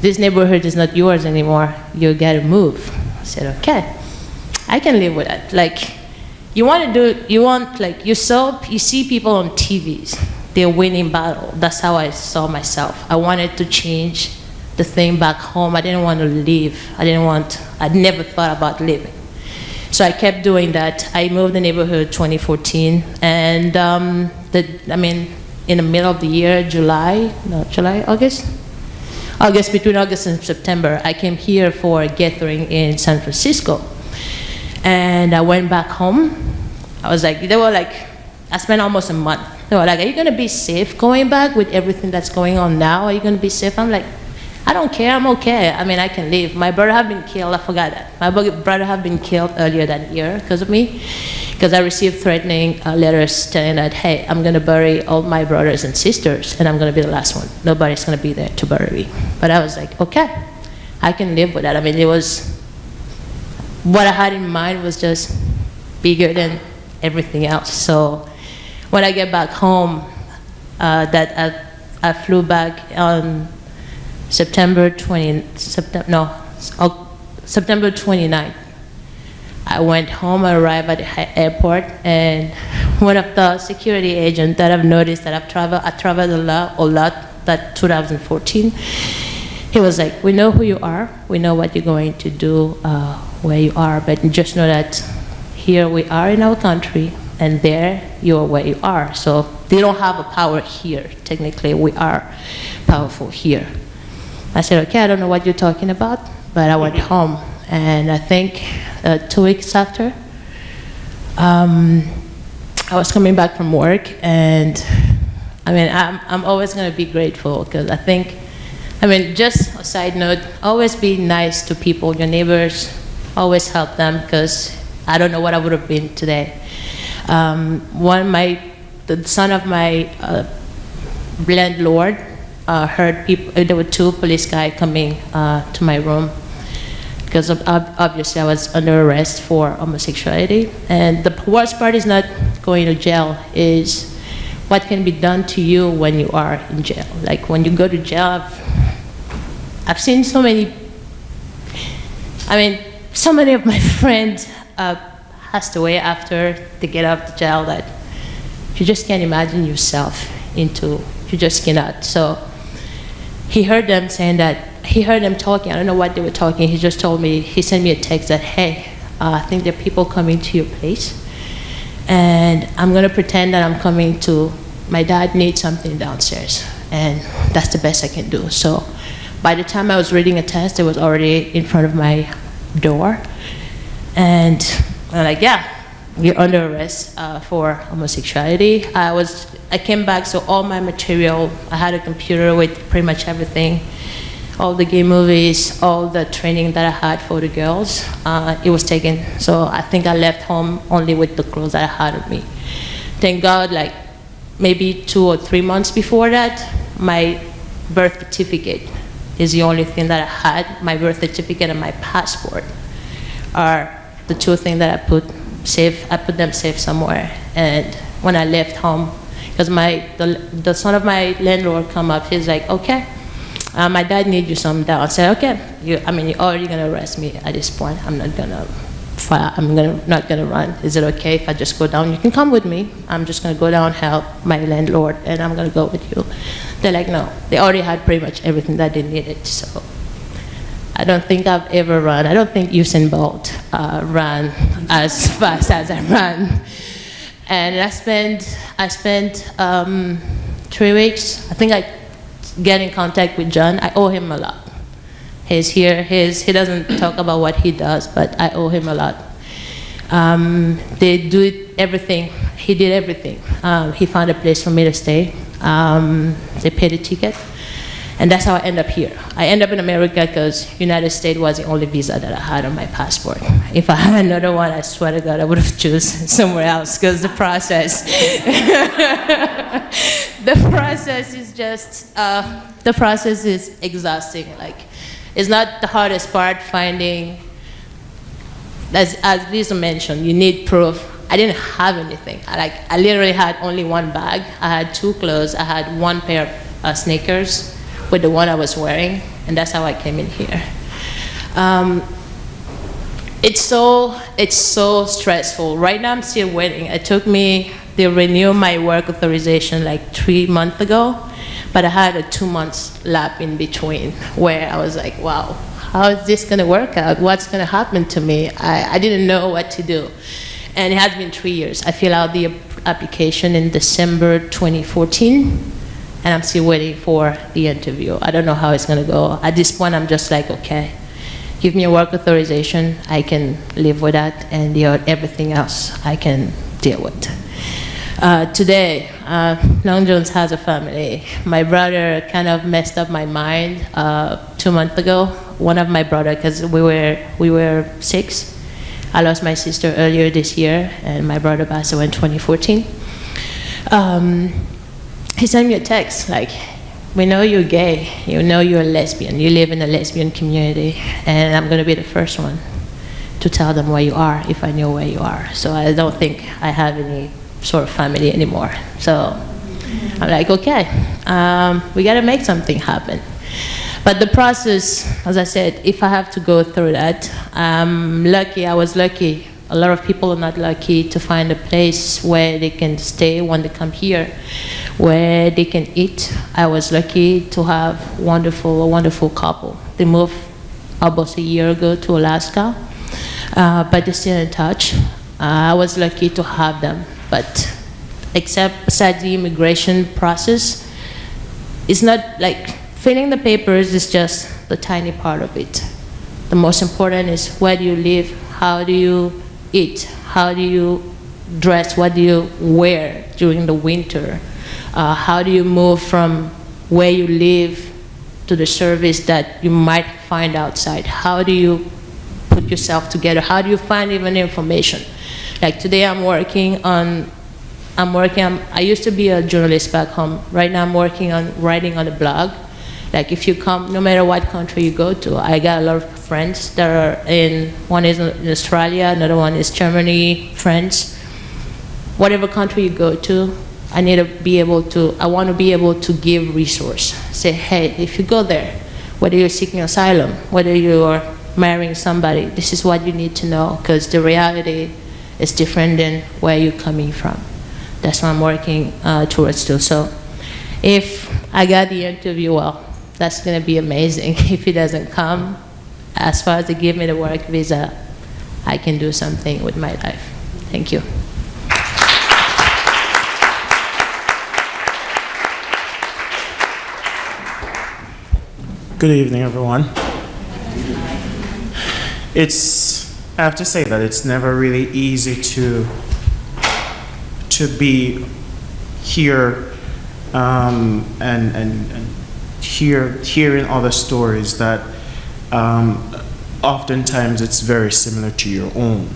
this neighborhood is not yours anymore, you gotta move. I said, okay, I can live with that. Like, you see people on TVs, they're winning battle. That's how I saw myself. I wanted to change the thing back home. I didn't want to leave. I never thought about leaving. So I kept doing that. I moved the neighborhood 2014, and in the middle of the year, August, between August and September, I came here for a gathering in San Francisco. And I went back home. I spent almost a month. They were like, are you gonna be safe going back with everything that's going on now? Are you gonna be safe? I'm like, I don't care, I'm okay. I mean, I can leave. My brother had been killed, I forgot that. My brother had been killed earlier that year because of me, because I received threatening letters telling that, hey, I'm gonna bury all my brothers and sisters, and I'm gonna be the last one. Nobody's gonna be there to bury me. But I was like, okay, I can live with that. I mean, what I had in mind was just bigger than everything else. So when I get back home, I flew back on September 29th. I went home, I arrived at the airport, and one of the security agents that I've noticed that I traveled a lot that 2014, he was like, we know who you are, we know what you're going to do where you are, but just know that here we are in our country, and there you are where you are. So they don't have a power here. Technically, we are powerful here. I said, okay, I don't know what you're talking about, but I went home. And I think 2 weeks after, I was coming back from work, and I'm always going to be grateful, because just a side note, always be nice to people, your neighbors, always help them, because I don't know what I would have been today. The son of my landlord heard people, there were 2 police guys coming to my room, because obviously I was under arrest for homosexuality. And the worst part is not going to jail, is what can be done to you when you are in jail. Like when you go to jail, I've seen so many of my friends passed away after they get out of jail that you just can't imagine yourself into, you just cannot. So he heard them saying that, he heard them talking, I don't know what they were talking, he just told me, he sent me a text that, hey, I think there are people coming to your place, and I'm gonna pretend that I'm coming to, my dad needs something downstairs, and that's the best I can do. So by the time I was reading a text, it was already in front of my door, and I'm like, yeah, we're under arrest for homosexuality. I came back, so all my material, I had a computer with pretty much everything, all the gay movies, all the training that I had for the girls, it was taken. So I think I left home only with the clothes that I had on me. Thank God, like maybe 2 or 3 months before that, my birth certificate is the only thing that I had. My birth certificate and my passport are the 2 things that I put safe. I put them safe somewhere. And when I left home, because the son of my landlord come up, he's like, okay, my dad needs you some down. I said, okay, you're already gonna arrest me at this point. I'm not gonna file, not gonna run. Is it okay if I just go down? You can come with me. I'm just gonna go down, help my landlord, and I'm gonna go with you. They're like, no, they already had pretty much everything that they needed. So I don't think I've ever run. I don't think Usain Bolt ran as fast as I ran. And I spent 3 weeks. I think I get in contact with John. I owe him a lot. He's here. He doesn't talk about what he does, but I owe him a lot. They do everything. He did everything. He found a place for me to stay. They paid a ticket. And that's how I end up here. I end up in America because United States was the only visa that I had on my passport. If I had another one, I swear to God, I would have chosen somewhere else because the process, the process is exhausting. Like, it's not the hardest part finding, as Lisa mentioned, you need proof. I didn't have anything. I literally had only one bag. I had 2 clothes. I had 1 pair of sneakers with the one I was wearing, and that's how I came in here. It's so stressful. Right now I'm still waiting. They renewed my work authorization like 3 months ago, but I had a 2 months lap in between where I was like, wow, how is this gonna work out? What's gonna happen to me? I didn't know what to do. And it has been 3 years. I filled out the application in December 2014, and I'm still waiting for the interview. I don't know how it's gonna go. At this point, I'm just like, okay, give me a work authorization, I can live with that, and everything else I can deal with. Today, Long Jones has a family. My brother kind of messed up my mind 2 months ago. One of my brothers, because we were 6. I lost my sister earlier this year, and my brother passed away in 2014. He sent me a text like, we know you're gay, you know you're a lesbian, you live in a lesbian community, and I'm gonna be the first one to tell them where you are if I know where you are. So I don't think I have any sort of family anymore. So I'm like, okay, we gotta make something happen. But the process, as I said, if I have to go through that, I'm lucky, I was lucky. A lot of people are not lucky to find a place where they can stay when they come here, where they can eat. I was lucky to have a wonderful couple. They moved almost a year ago to Alaska, but they're still in touch. I was lucky to have them, but besides the immigration process, it's not like filling the papers is just the tiny part of it. The most important is where do you live, how do you eat, how do you dress, what do you wear during the winter, how do you move from where you live to the service that you might find outside, how do you put yourself together, how do you find even information. Like today I used to be a journalist back home. Right now I'm working on writing on a blog. Like if you come, no matter what country you go to, I got a lot of friends that are one is in Australia, another one is Germany, France. Whatever country you go to, I want to be able to give resource. Say, hey, if you go there, whether you're seeking asylum, whether you're marrying somebody, this is what you need to know, because the reality is different than where you're coming from. That's what I'm working towards too. So if I got the interview, well, that's gonna be amazing. If it doesn't come, as far as they give me the work visa, I can do something with my life. Thank you. Good evening, everyone. I have to say that it's never really easy to to be here and hearing other stories that oftentimes it's very similar to your own.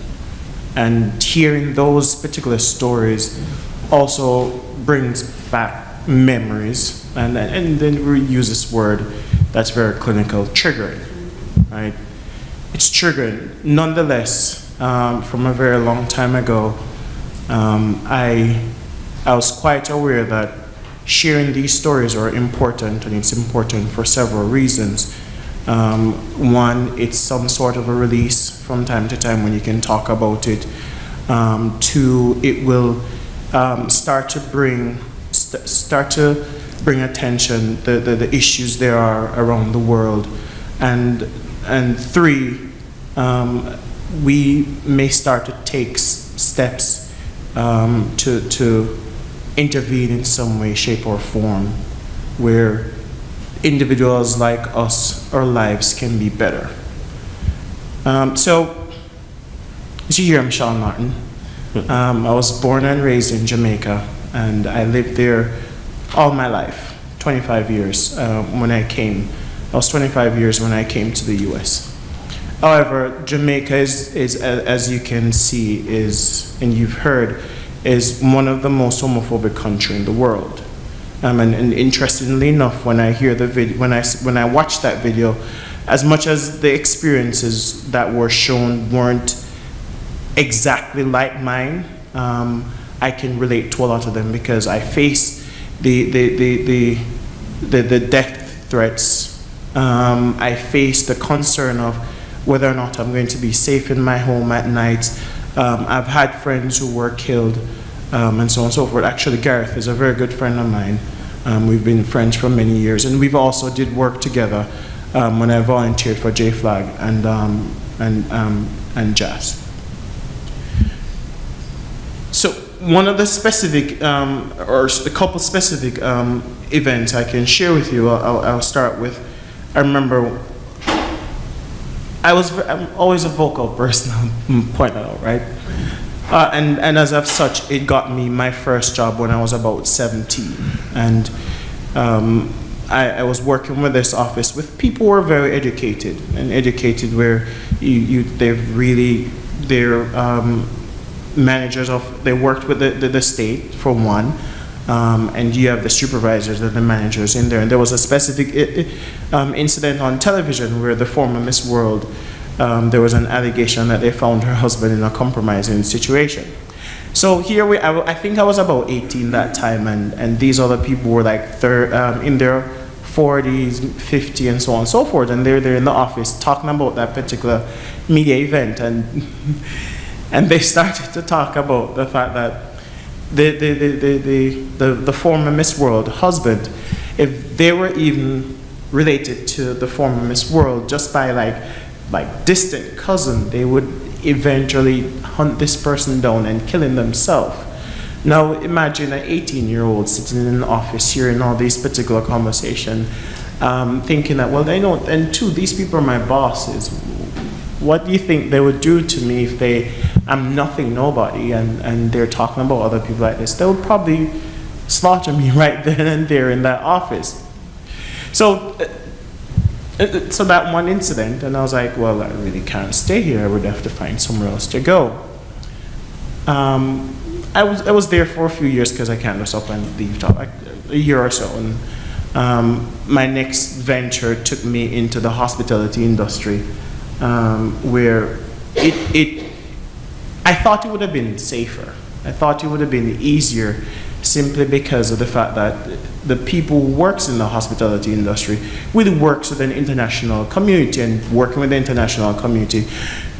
And hearing those particular stories also brings back memories, and then we use this word that's very clinical, triggering, right? It's triggering. Nonetheless, from a very long time ago, I was quite aware that sharing these stories are important, and it's important for several reasons. One, it's some sort of a release from time to time when you can talk about it. Two, it will start to bring attention the issues there are around the world, and three, we may start to take steps to intervene in some way, shape, or form, where individuals like us, our lives can be better. So, as you hear, I'm Sean Martin. I was born and raised in Jamaica, and I lived there all my life, 25 years when I came. I was 25 years when I came to the US. However, Jamaica is as you can see, and you've heard, is one of the most homophobic countries in the world. And interestingly enough, when I hear the video, when I watch that video, as much as the experiences that were shown weren't exactly like mine, I can relate to a lot of them because I face the death threats. I face the concern of whether or not I'm going to be safe in my home at night. I've had friends who were killed, and so on and so forth. Actually, Gareth is a very good friend of mine. We've been friends for many years, and we've also did work together when I volunteered for JFLAG and JAS. So one of the specific, or a couple specific events I can share with you, I'll start with. I remember I'm always a vocal person, I'll point that out, right? And as of such, it got me my first job when I was about 17. And I was working with this office with people who are very educated, and educated where they're managers they worked with the state for one, and you have the supervisors and the managers in there. And there was a specific incident on television where the former Miss World, there was an allegation that they found her husband in a compromising situation. So here I think I was about 18 that time, and these other people were like in their 40s, 50, and so on and so forth, and they're there in the office talking about that particular media event, and they started to talk about the fact that the former Miss World husband, if they were even related to the former Miss World just by like distant cousin, they would eventually hunt this person down and killing themselves. Now imagine an 18-year-old sitting in an office hearing all these particular conversations, thinking that, well, they know, and two, these people are my bosses. What do you think they would do to me if I'm nothing, nobody, and they're talking about other people like this? They would probably slaughter me right then and there in that office. So that one incident, and I was like, well, I really can't stay here. I would have to find somewhere else to go. I was there for a few years because I can't just up and leave, like a year or so. And my next venture took me into the hospitality industry, where I thought it would have been safer. I thought it would have been easier, simply because of the fact that the people who works in the hospitality industry really works with an international community, and working with the international community,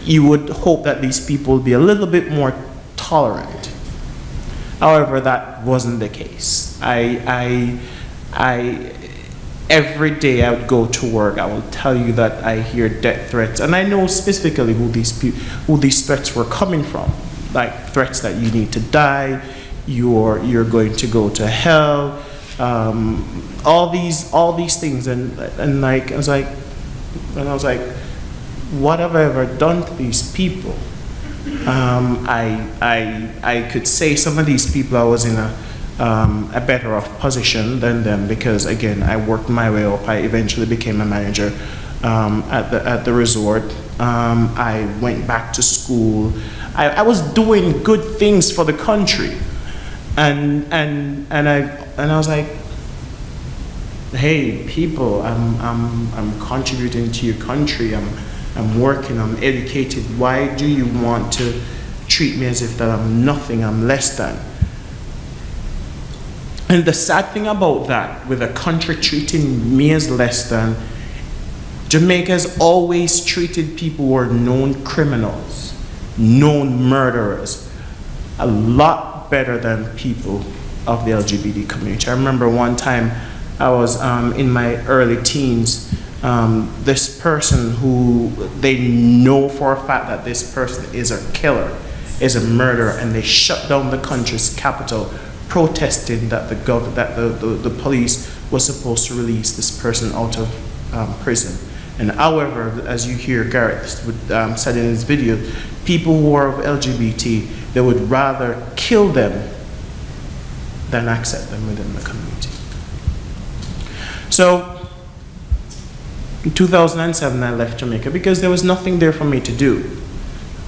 you would hope that these people would be a little bit more tolerant. However, that wasn't the case. Every day I would go to work, I will tell you that I hear death threats, and I know specifically who these threats were coming from, like threats that you need to die, you're going to go to hell, all these things, and like I was like, what have I ever done to these people? I could say some of these people I was in a better off position than them because again I worked my way up. I eventually became a manager at the resort. I went back to school. I was doing good things for the country, and I was like, hey people, I'm contributing to your country. I'm working. I'm educated. Why do you want to treat me as if that I'm nothing? I'm less than. And the sad thing about that, with a country treating me as less than, Jamaica has always treated people who are known criminals, known murderers, a lot better than people of the LGBT community. I remember one time I was in my early teens, this person who they know for a fact that this person is a killer, is a murderer, and they shut down the country's capital protesting that the police was supposed to release this person out of prison. And however, as you hear Garrett said in his video, people who are of LGBT, they would rather kill them than accept them within the community. So in 2007, I left Jamaica because there was nothing there for me to do.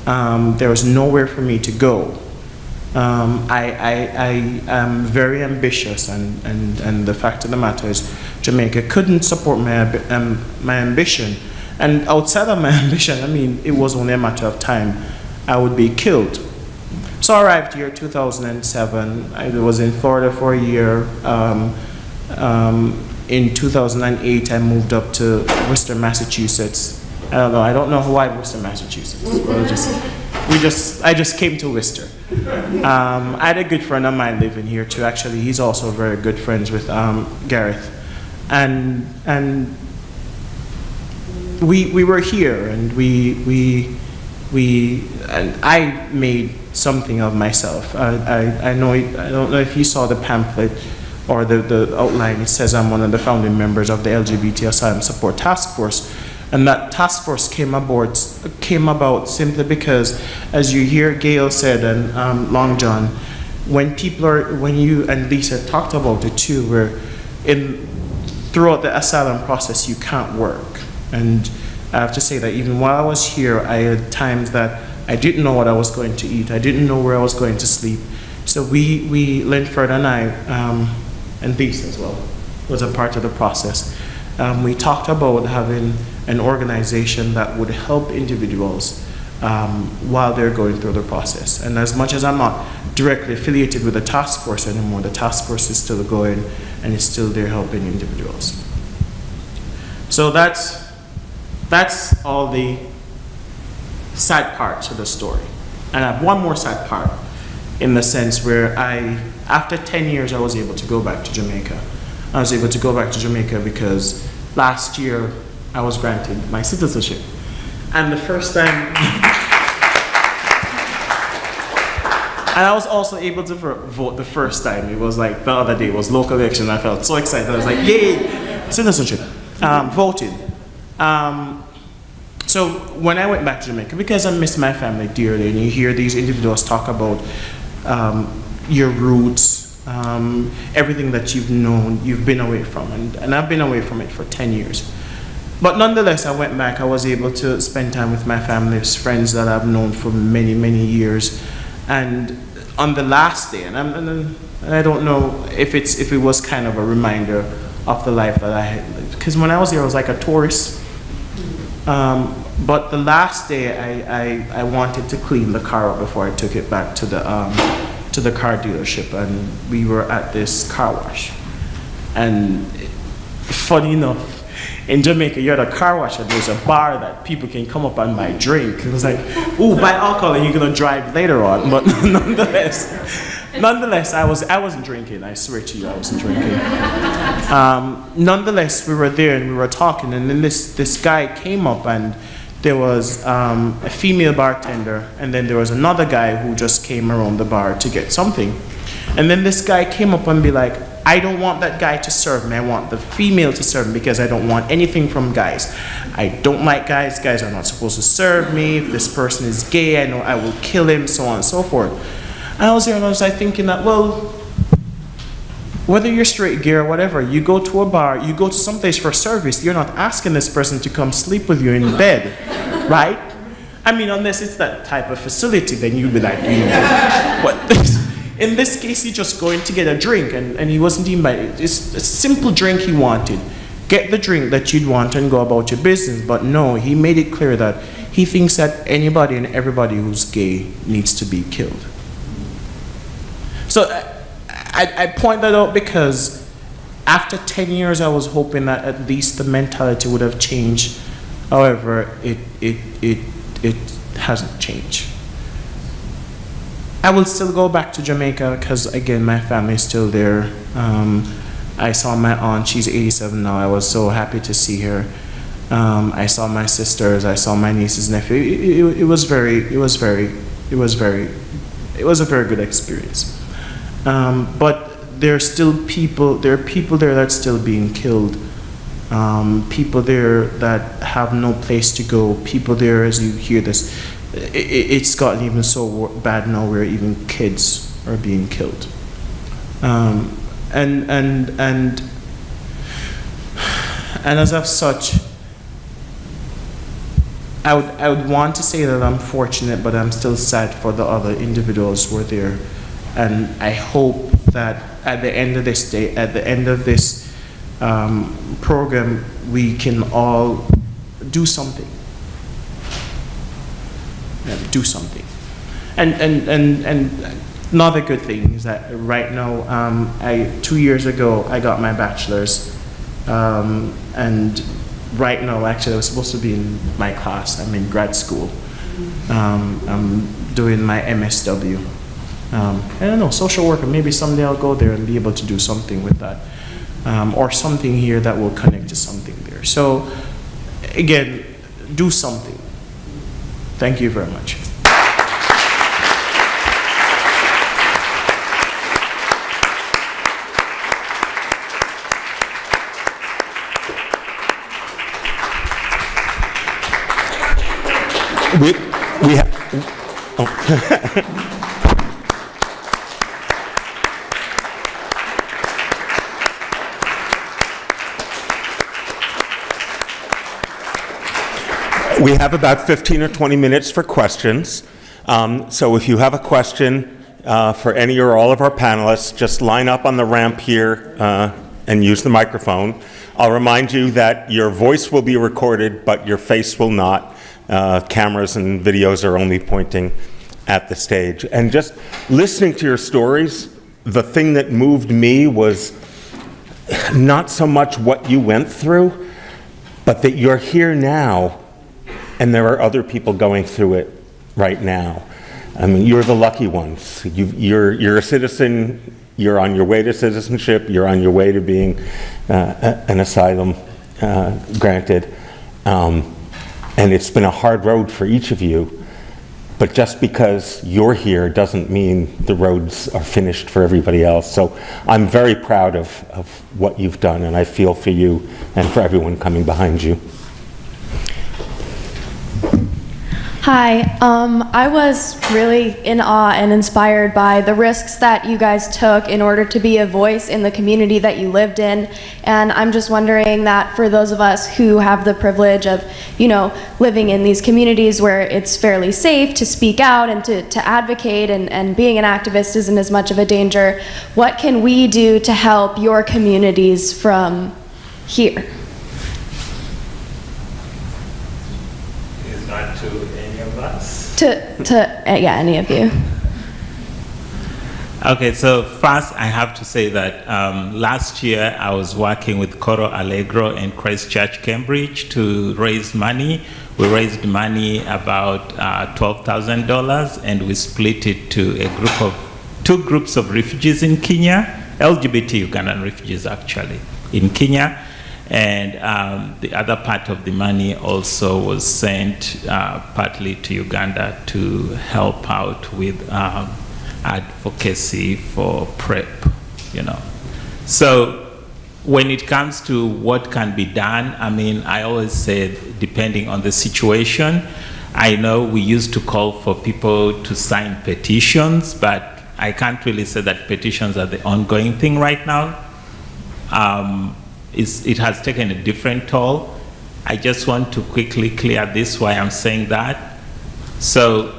There was nowhere for me to go. I am very ambitious, and the fact of the matter is Jamaica couldn't support my ambition. And outside of my ambition, I mean, it was only a matter of time I would be killed. So I arrived here in 2007. I was in Florida for a year. In 2008, I moved up to Worcester, Massachusetts. I don't know why Worcester, Massachusetts. Well, I just came to Worcester. I had a good friend of mine living here too. Actually, he's also very good friends with Gareth, and we were here, and and I made something of myself. I don't know if you saw the pamphlet or the outline. It says I'm one of the founding members of the LGBT Asylum Support Task Force. And that task force came about simply because, as you hear Gail said and Long John, when you and Lisa talked about it too, where throughout the asylum process you can't work. And I have to say that even while I was here, I had times that I didn't know what I was going to eat. I didn't know where I was going to sleep. So we Linford and I, and Lisa as well, was a part of the process. We talked about having an organization that would help individuals while they're going through the process. And as much as I'm not directly affiliated with the task force anymore, the task force is still going and is still there helping individuals. So that's all the sad parts of the story. And I have one more sad part, in the sense where after 10 years, I was able to go back to Jamaica. I was able to go back to Jamaica because last year I was granted my citizenship. And the first time, and I was also able to vote the first time. It was like the other day, it was local election. I felt so excited. I was like, yay, citizenship, voted. So when I went back to Jamaica, because I miss my family dearly, and you hear these individuals talk about your roots, everything that you've known, you've been away from, and I've been away from it for 10 years. But nonetheless, I went back. I was able to spend time with my family, friends that I've known for many, many years. And on the last day, and I don't know if it was kind of a reminder of the life that I had lived, because when I was here, I was like a tourist. But the last day, I wanted to clean the car up before I took it back to the car dealership, and we were at this car wash. And funny enough, in Jamaica, you're at a car wash and there's a bar that people can come up and buy drink. It was like, ooh, buy alcohol and you're gonna drive later on. But nonetheless, I wasn't drinking. I swear to you, I wasn't drinking. Nonetheless, we were there and we were talking, and then this guy came up, and there was a female bartender, and then there was another guy who just came around the bar to get something. And then this guy came up and be like, I don't want that guy to serve me. I want the female to serve me because I don't want anything from guys. I don't like guys. Guys are not supposed to serve me. If this person is gay, I know I will kill him, so on and so forth. And I was there and I was like thinking that, well, whether you're straight, gay, or whatever, you go to a bar, you go to some place for service, you're not asking this person to come sleep with you in bed, right? I mean, unless it's that type of facility, then you'd be like, what? In this case, he's just going to get a drink, and he wasn't even buying it. It's a simple drink he wanted. Get the drink that you'd want and go about your business. But no, he made it clear that he thinks that anybody and everybody who's gay needs to be killed. So I point that out because after 10 years, I was hoping that at least the mentality would have changed. However, it hasn't changed. I will still go back to Jamaica because, again, my family is still there. I saw my aunt, she's 87 now. I was so happy to see her. I saw my sisters, I saw my niece's nephew. It was a very good experience. But there are people there that's still being killed. People there that have no place to go. People there, as you hear this, it's gotten even so bad now where even kids are being killed. And as of such, I would want to say that I'm fortunate, but I'm still sad for the other individuals who were there. And I hope that at the end of this day, at the end of this program, we can all do something. Do something. And another good thing is that right now, 2 years ago, I got my bachelor's. And right now, actually, I was supposed to be in my class. I'm in grad school. I'm doing my MSW. I don't know, social worker. Maybe someday I'll go there and be able to do something with that. Or something here that will connect to something there. So, again, do something. Thank you very much. We have. Oh. We have about 15 or 20 minutes for questions. So if you have a question for any or all of our panelists, just line up on the ramp here and use the microphone. I'll remind you that your voice will be recorded, but your face will not. Cameras and videos are only pointing at the stage. And just listening to your stories, the thing that moved me was not so much what you went through, but that you're here now and there are other people going through it right now. I mean, you're the lucky ones. You're a citizen, you're on your way to citizenship, you're on your way to being an asylum granted. And it's been a hard road for each of you, but just because you're here doesn't mean the roads are finished for everybody else. So I'm very proud of what you've done, and I feel for you and for everyone coming behind you. Hi, I was really in awe and inspired by the risks that you guys took in order to be a voice in the community that you lived in. And I'm just wondering that for those of us who have the privilege of, living in these communities where it's fairly safe to speak out and to advocate and being an activist isn't as much of a danger, what can we do to help your communities from here? Is that to any of us? Yeah, any of you. Okay, so first I have to say that last year I was working with Coro Allegro in Christchurch, Cambridge to raise money. We raised money about $12,000 and we split it to two groups of refugees in Kenya, LGBT Ugandan refugees actually, in Kenya. And the other part of the money also was sent partly to Uganda to help out with advocacy for PrEP, So when it comes to what can be done, I mean, I always say, depending on the situation, I know we used to call for people to sign petitions, but I can't really say that petitions are the ongoing thing right now. It has taken a different toll. I just want to quickly clear this, why I'm saying that. So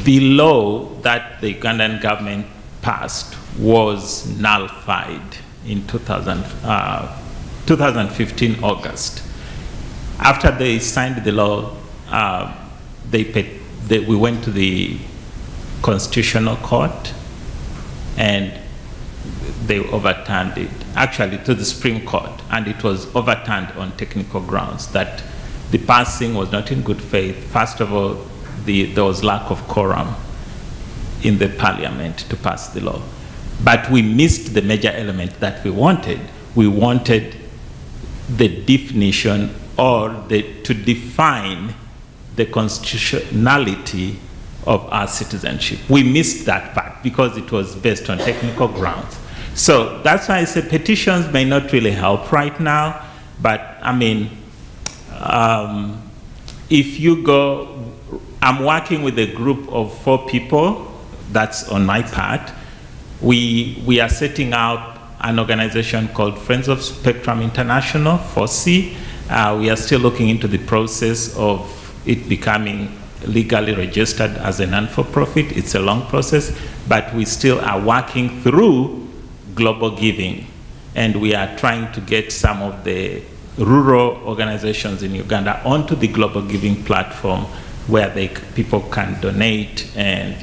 the law that the Ugandan government passed was nullified in 2015 August. After they signed the law, we went to the Constitutional Court and they overturned it, actually to the Supreme Court, and it was overturned on technical grounds that the passing was not in good faith. First of all, there was lack of quorum in the parliament to pass the law. But we missed the major element that we wanted. We wanted the definition or to define the constitutionality of our citizenship. We missed that part because it was based on technical grounds. So that's why I say petitions may not really help right now, but I mean, if you go, I'm working with a group of 4 people, that's on my part. We are setting out an organization called Friends of Spectrum International, FOSI. We are still looking into the process of it becoming legally registered as a non-for-profit. It's a long process, but we still are working through global giving. And we are trying to get some of the rural organizations in Uganda onto the global giving platform where people can donate and,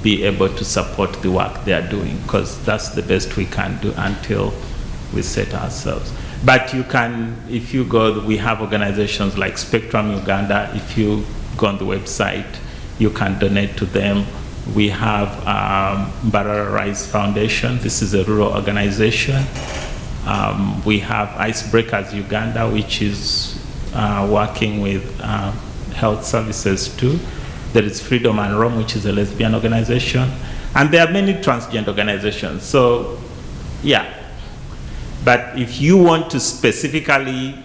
be able to support the work they are doing, because that's the best we can do until we set ourselves. But you can, if you go, we have organizations like Spectrum Uganda. If you go on the website, you can donate to them. We have Mbarara Rise Foundation. This is a rural organization. We have Icebreakers Uganda, which is working with health services too. There is Freedom and Rome, which is a lesbian organization. And there are many transgender organizations. So, yeah. But if you want to specifically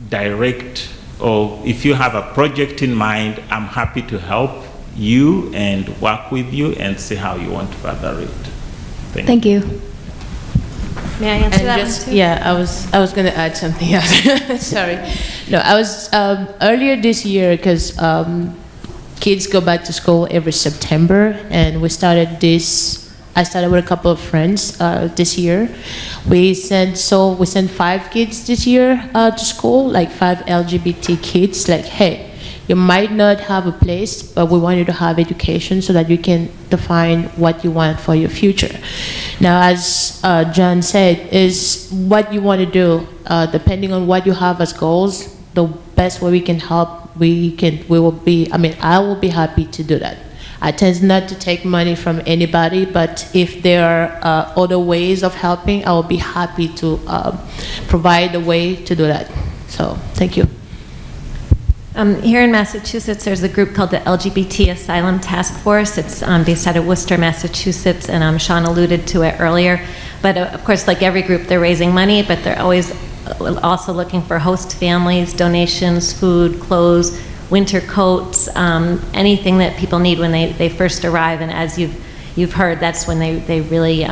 direct, or if you have a project in mind, I'm happy to help you and work with you and see how you want to further it. Thank you. May I answer And that just, one too? yeah, I was going to add something else. Sorry. No, I was earlier this year, because kids go back to school every September, and we started this. I started with a couple of friends this year. We sent 5 kids this year to school, like 5 LGBT kids. Like, hey, you might not have a place, but we want you to have education so that you can define what you want for your future. Now, as John said, is what you want to do, depending on what you have as goals, the best way we can help, I will be happy to do that. I tend not to take money from anybody, but if there are other ways of helping, I will be happy to provide a way to do that. So, thank you. Here in Massachusetts, there's a group called the LGBT Asylum Task Force. It's based out of Worcester, Massachusetts, and Sean alluded to it earlier. But of course, like every group, they're raising money, but they're always also looking for host families, donations, food, clothes, winter coats, anything that people need when they first arrive. And as you've heard, that's when they really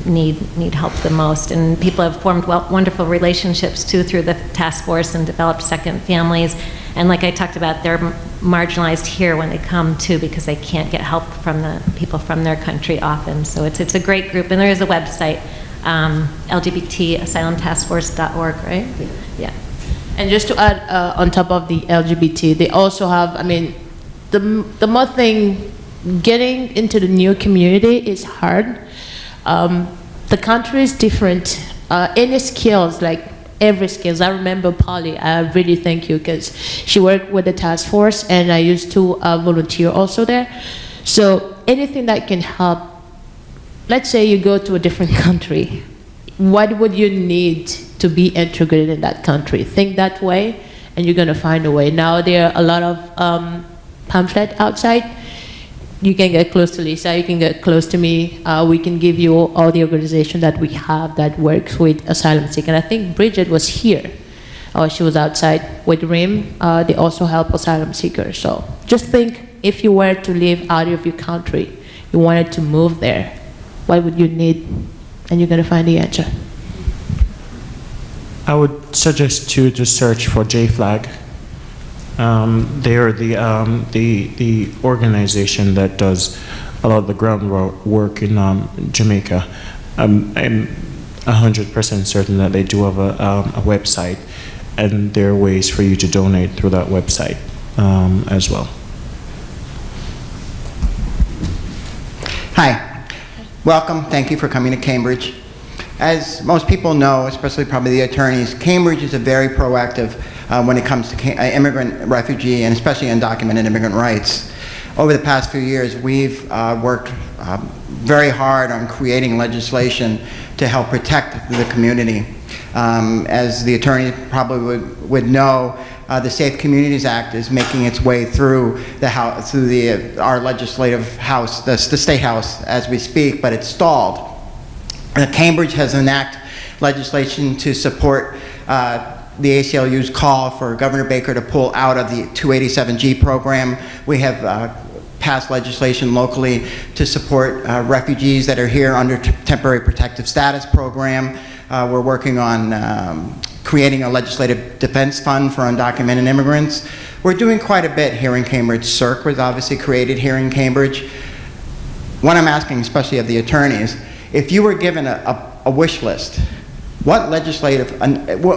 need help the most. And people have formed wonderful relationships too through the task force and developed second families. And like I talked about, they're marginalized here when they come too, because they can't get help from the people from their country often. So it's a great group, and there is a website, LGBTAsylumTaskForce.org, right? Yeah. And just to add, on top of the LGBT, they also have, the more thing, getting into the new community is hard. The country is different. Any skills, like every skills. I remember Polly, I really thank you, because she worked with the task force, and I used to volunteer also there. So anything that can help, let's say you go to a different country, what would you need to be integrated in that country? Think that way, and you're going to find a way. Now there are a lot of pamphlets outside. you can get close to Lisa, you can get close to me. We can give you all the organization that we have that works with asylum seekers. And I think Bridget was here. She was outside with RIM. They also help asylum seekers. So just think, if you were to live out of your country, you wanted to move there, what would you need? And you're going to find the answer. I would suggest you to search for JFLAG. They are the organization that does a lot of the groundwork in Jamaica. I'm 100% certain that they do have a website, and there are ways for you to donate through that website as well. Hi, welcome. Thank you for coming to Cambridge. As most people know, especially probably the attorneys, Cambridge is a very proactive when it comes to immigrant, refugee, and especially undocumented immigrant rights. Over the past few years, we've worked very hard on creating legislation to help protect the community. As the attorney probably would know, the Safe Communities Act is making its way through the house, through our legislative house, the state house, as we speak, but it's stalled. Cambridge has enacted legislation to support the ACLU's call for Governor Baker to pull out of the 287G program. We have passed legislation locally to support refugees that are here under temporary protective status program. We're working on creating a legislative defense fund for undocumented immigrants. We're doing quite a bit here in Cambridge. CERC was obviously created here in Cambridge. What I'm asking, especially of the attorneys, if you were given a wish list, what legislative,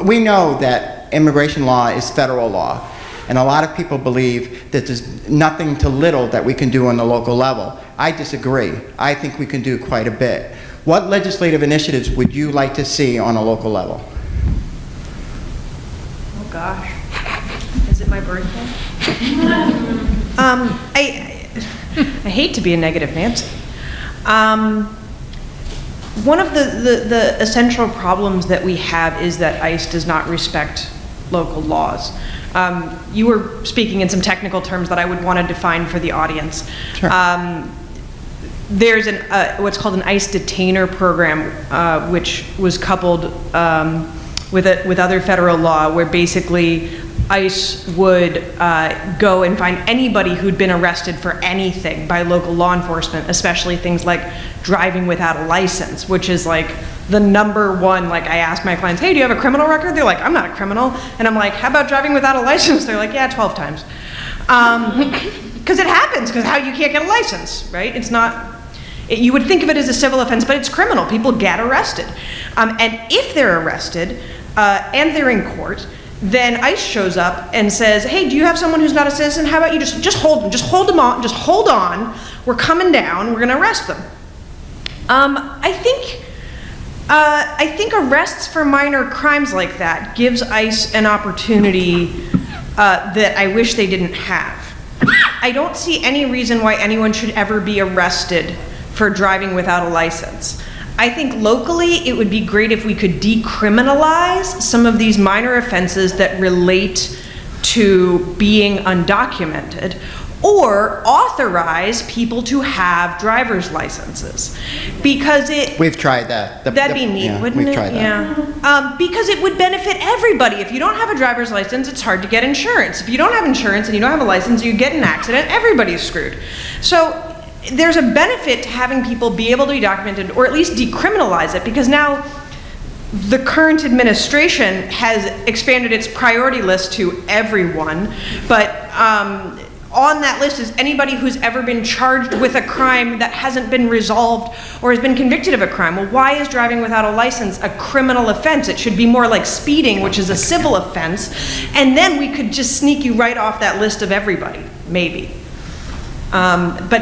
we know that immigration law is federal law, and a lot of people believe that there's nothing to little that we can do on the local level. I disagree. I think we can do quite a bit. What legislative initiatives would you like to see on a local level? Oh gosh, is it my birthday? I hate to be a negative Nancy. One of the essential problems that we have is that ICE does not respect local laws. You were speaking in some technical terms that I would want to define for the audience. Sure. There's what's called an ICE detainer program, which was coupled with other federal law, where basically ICE would go and find anybody who'd been arrested for anything by local law enforcement, especially things like driving without a license, which is like the number one. Like, I ask my clients, hey, do you have a criminal record? They're like, I'm not a criminal. And I'm like, how about driving without a license? They're like, yeah, 12 times. Because it happens, because how you can't get a license, right? It's not, you would think of it as a civil offense, but it's criminal. People get arrested. And if they're arrested and they're in court, then ICE shows up and says, hey, do you have someone who's not a citizen? How about you just hold them, just hold on, we're coming down, we're gonna arrest them. I think arrests for minor crimes like that gives ICE an opportunity that I wish they didn't have. I don't see any reason why anyone should ever be arrested for driving without a license. I think locally it would be great if we could decriminalize some of these minor offenses that relate to being undocumented, or authorize people to have driver's licenses, because We've tried that. That'd be neat, wouldn't it? We've tried that. Yeah. Because it would benefit everybody. If you don't have a driver's license, it's hard to get insurance. If you don't have insurance and you don't have a license, you get in an accident, everybody's screwed. So there's a benefit to having people be able to be documented, or at least decriminalize it, because now the current administration has expanded its priority list to everyone, but on that list is anybody who's ever been charged with a crime that hasn't been resolved or has been convicted of a crime. Well, why is driving without a license a criminal offense? It should be more like speeding, which is a civil offense, and then we could just sneak you right off that list of everybody, maybe. But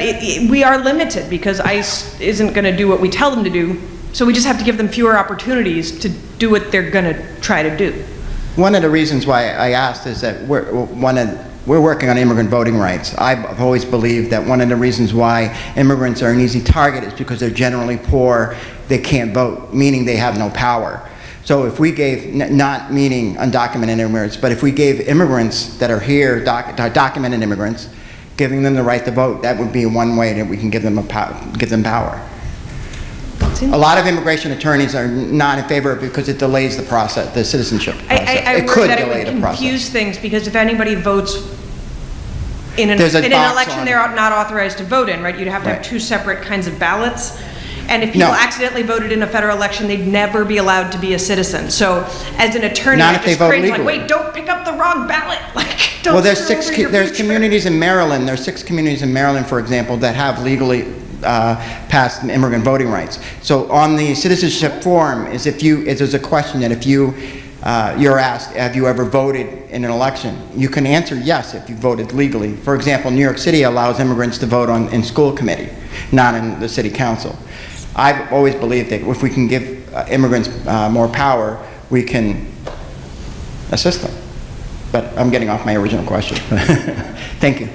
we are limited because ICE isn't going to do what we tell them to do, so we just have to give them fewer opportunities to do what they're going to try to do. One of the reasons why I asked is that we're working on immigrant voting rights. I've always believed that one of the reasons why immigrants are an easy target is because they're generally poor, they can't vote, meaning they have no power. So if we gave, not meaning undocumented immigrants, but if we gave immigrants that are here, documented immigrants, giving them the right to vote. That would be one way that we can give them power. A lot of immigration attorneys are not in favor of it because it delays the process, the citizenship process. I It worry could that it delay would the process. confuse things, because if anybody votes in an There's a box election on they're not authorized to vote in, right? You'd have to have Right. two separate kinds of ballots. And if people No. accidentally voted in a federal election, they'd never be allowed to be a citizen. So as an attorney, Not I if they just vote cringe, like, legally. wait, don't pick up the wrong ballot. Like, don't Well, there's screw over your there's future. communities in Maryland, there's 6 communities in Maryland, for example, that have legally passed immigrant voting rights. So on the citizenship form, is if there's a question that if you're asked, have you ever voted in an election? You can answer yes if you voted legally. For example, New York City allows immigrants to vote in school committee, not in the city council. I've always believed that if we can give immigrants more power, we can assist them. But I'm getting off my original question. Thank you.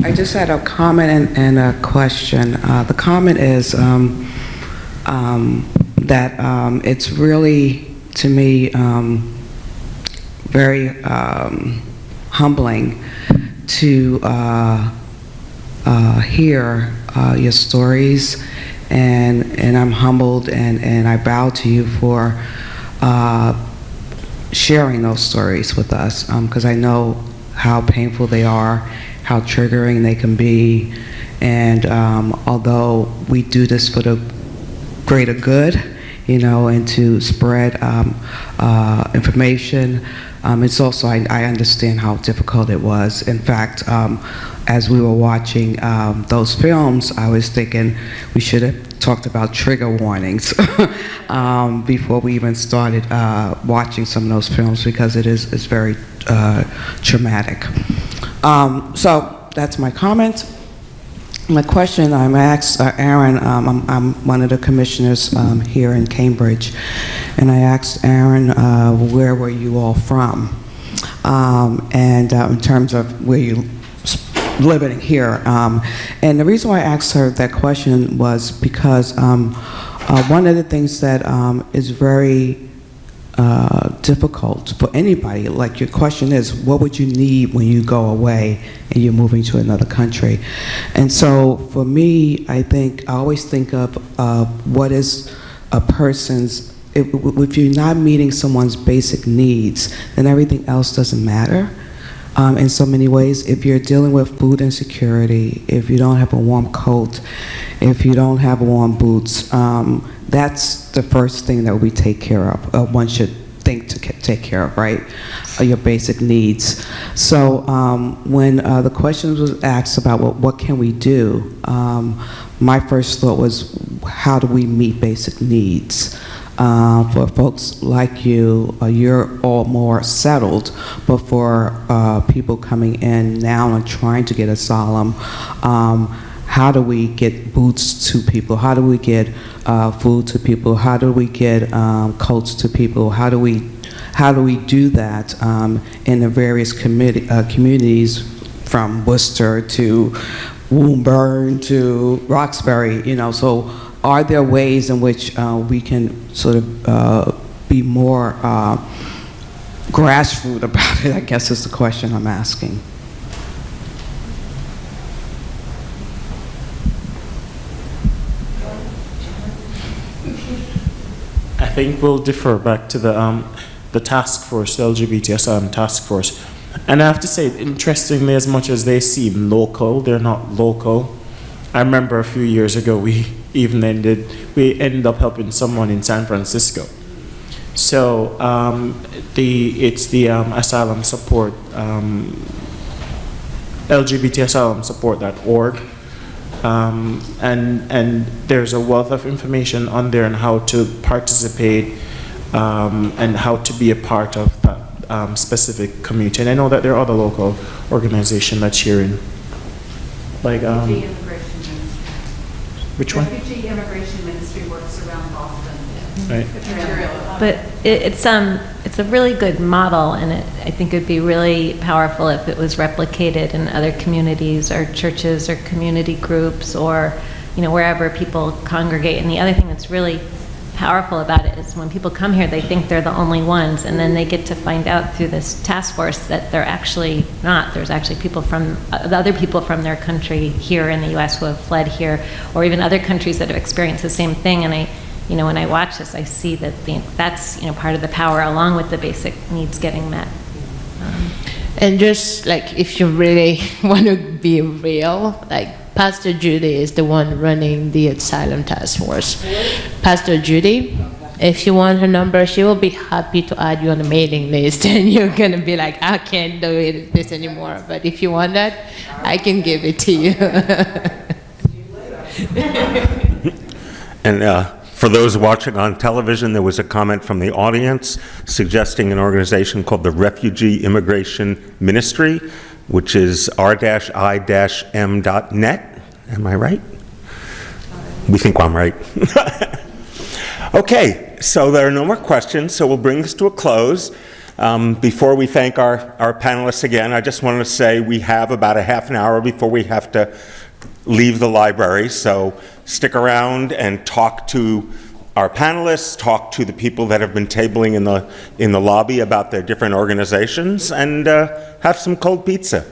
I just had a comment and a question. The comment is that it's really, to me, very humbling to hear your stories, and I'm humbled, and I bow to you for sharing those stories with us, because I know how painful they are, how triggering they can be, and although we do this for the greater good, you know, and to spread information, it's also, I understand how difficult it was. In fact, as we were watching those films, I was thinking we should have talked about trigger warnings before we even started watching some of those films, because it's very traumatic. So that's my comment. My question, I'm asked Aaron, I'm one of the commissioners here in Cambridge, and I asked Aaron, where were you all from? And in terms of where you living here. And the reason why I asked her that question was because one of the things that is very difficult for anybody, like your question is, what would you need when you go away and you're moving to another country? And so for me, I always think of what is a person's, if you're not meeting someone's basic needs, then everything else doesn't matter. In so many ways, if you're dealing with food insecurity, if you don't have a warm coat, if you don't have warm boots, that's the first thing that we take care of. One should think to take care of, right? Your basic needs. So when the question was asked about what can we do, my first thought was, how do we meet basic needs? For folks like you, you're all more settled, but for people coming in now and trying to get asylum, how do we get boots to people? How do we get food to people? How do we get coats to people? How do we do that in the various communities, from Worcester to Woburn to Roxbury, you know? So are there ways in which we can sort of be more grassroots about it, I guess is the question I'm asking. I think we'll defer back to the task force, the LGBT Asylum task force. And I have to say, interestingly, as much as they seem local, they're not local. I remember a few years ago, we ended up helping someone in San Francisco. So it's the asylum support, LGBTAsylumsupport.org. And there's a wealth of information on there on how to participate and how to be a part of that specific community. And I know that there are other local organizations that's cheering. Like, which one? Refugee Immigration Ministry works around Boston. Right. But it's it's a really good model, and I think it would be really powerful if it was replicated in other communities or churches or community groups or, wherever people congregate. And the other thing that's really powerful about it is when people come here, they think they're the only ones, and then they get to find out through this task force that they're actually not. There's actually other people from their country here in the U.S. who have fled here, or even other countries that have experienced the same thing. And when I watch this, I see that that's part of the power, along with the basic needs getting met. And just like, if you really want to be real, like, Pastor Judy is the one running the asylum task force. Pastor Judy, if you want her number, she will be happy to add you on the mailing list, and you're gonna be like, I can't do this anymore. But if you want that, I can give it to you. And for those watching on television, there was a comment from the audience suggesting an organization called the Refugee Immigration Ministry, which is r-i-m.net. Am I right? We think I'm right. Okay, so there are no more questions, so we'll bring this to a close. Before we thank our panelists again, I just wanted to say we have about a half an hour before we have to leave the library, so stick around and talk to our panelists, talk to the people that have been tabling in the lobby about their different organizations, and have some cold pizza.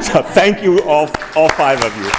So thank you, all five of you.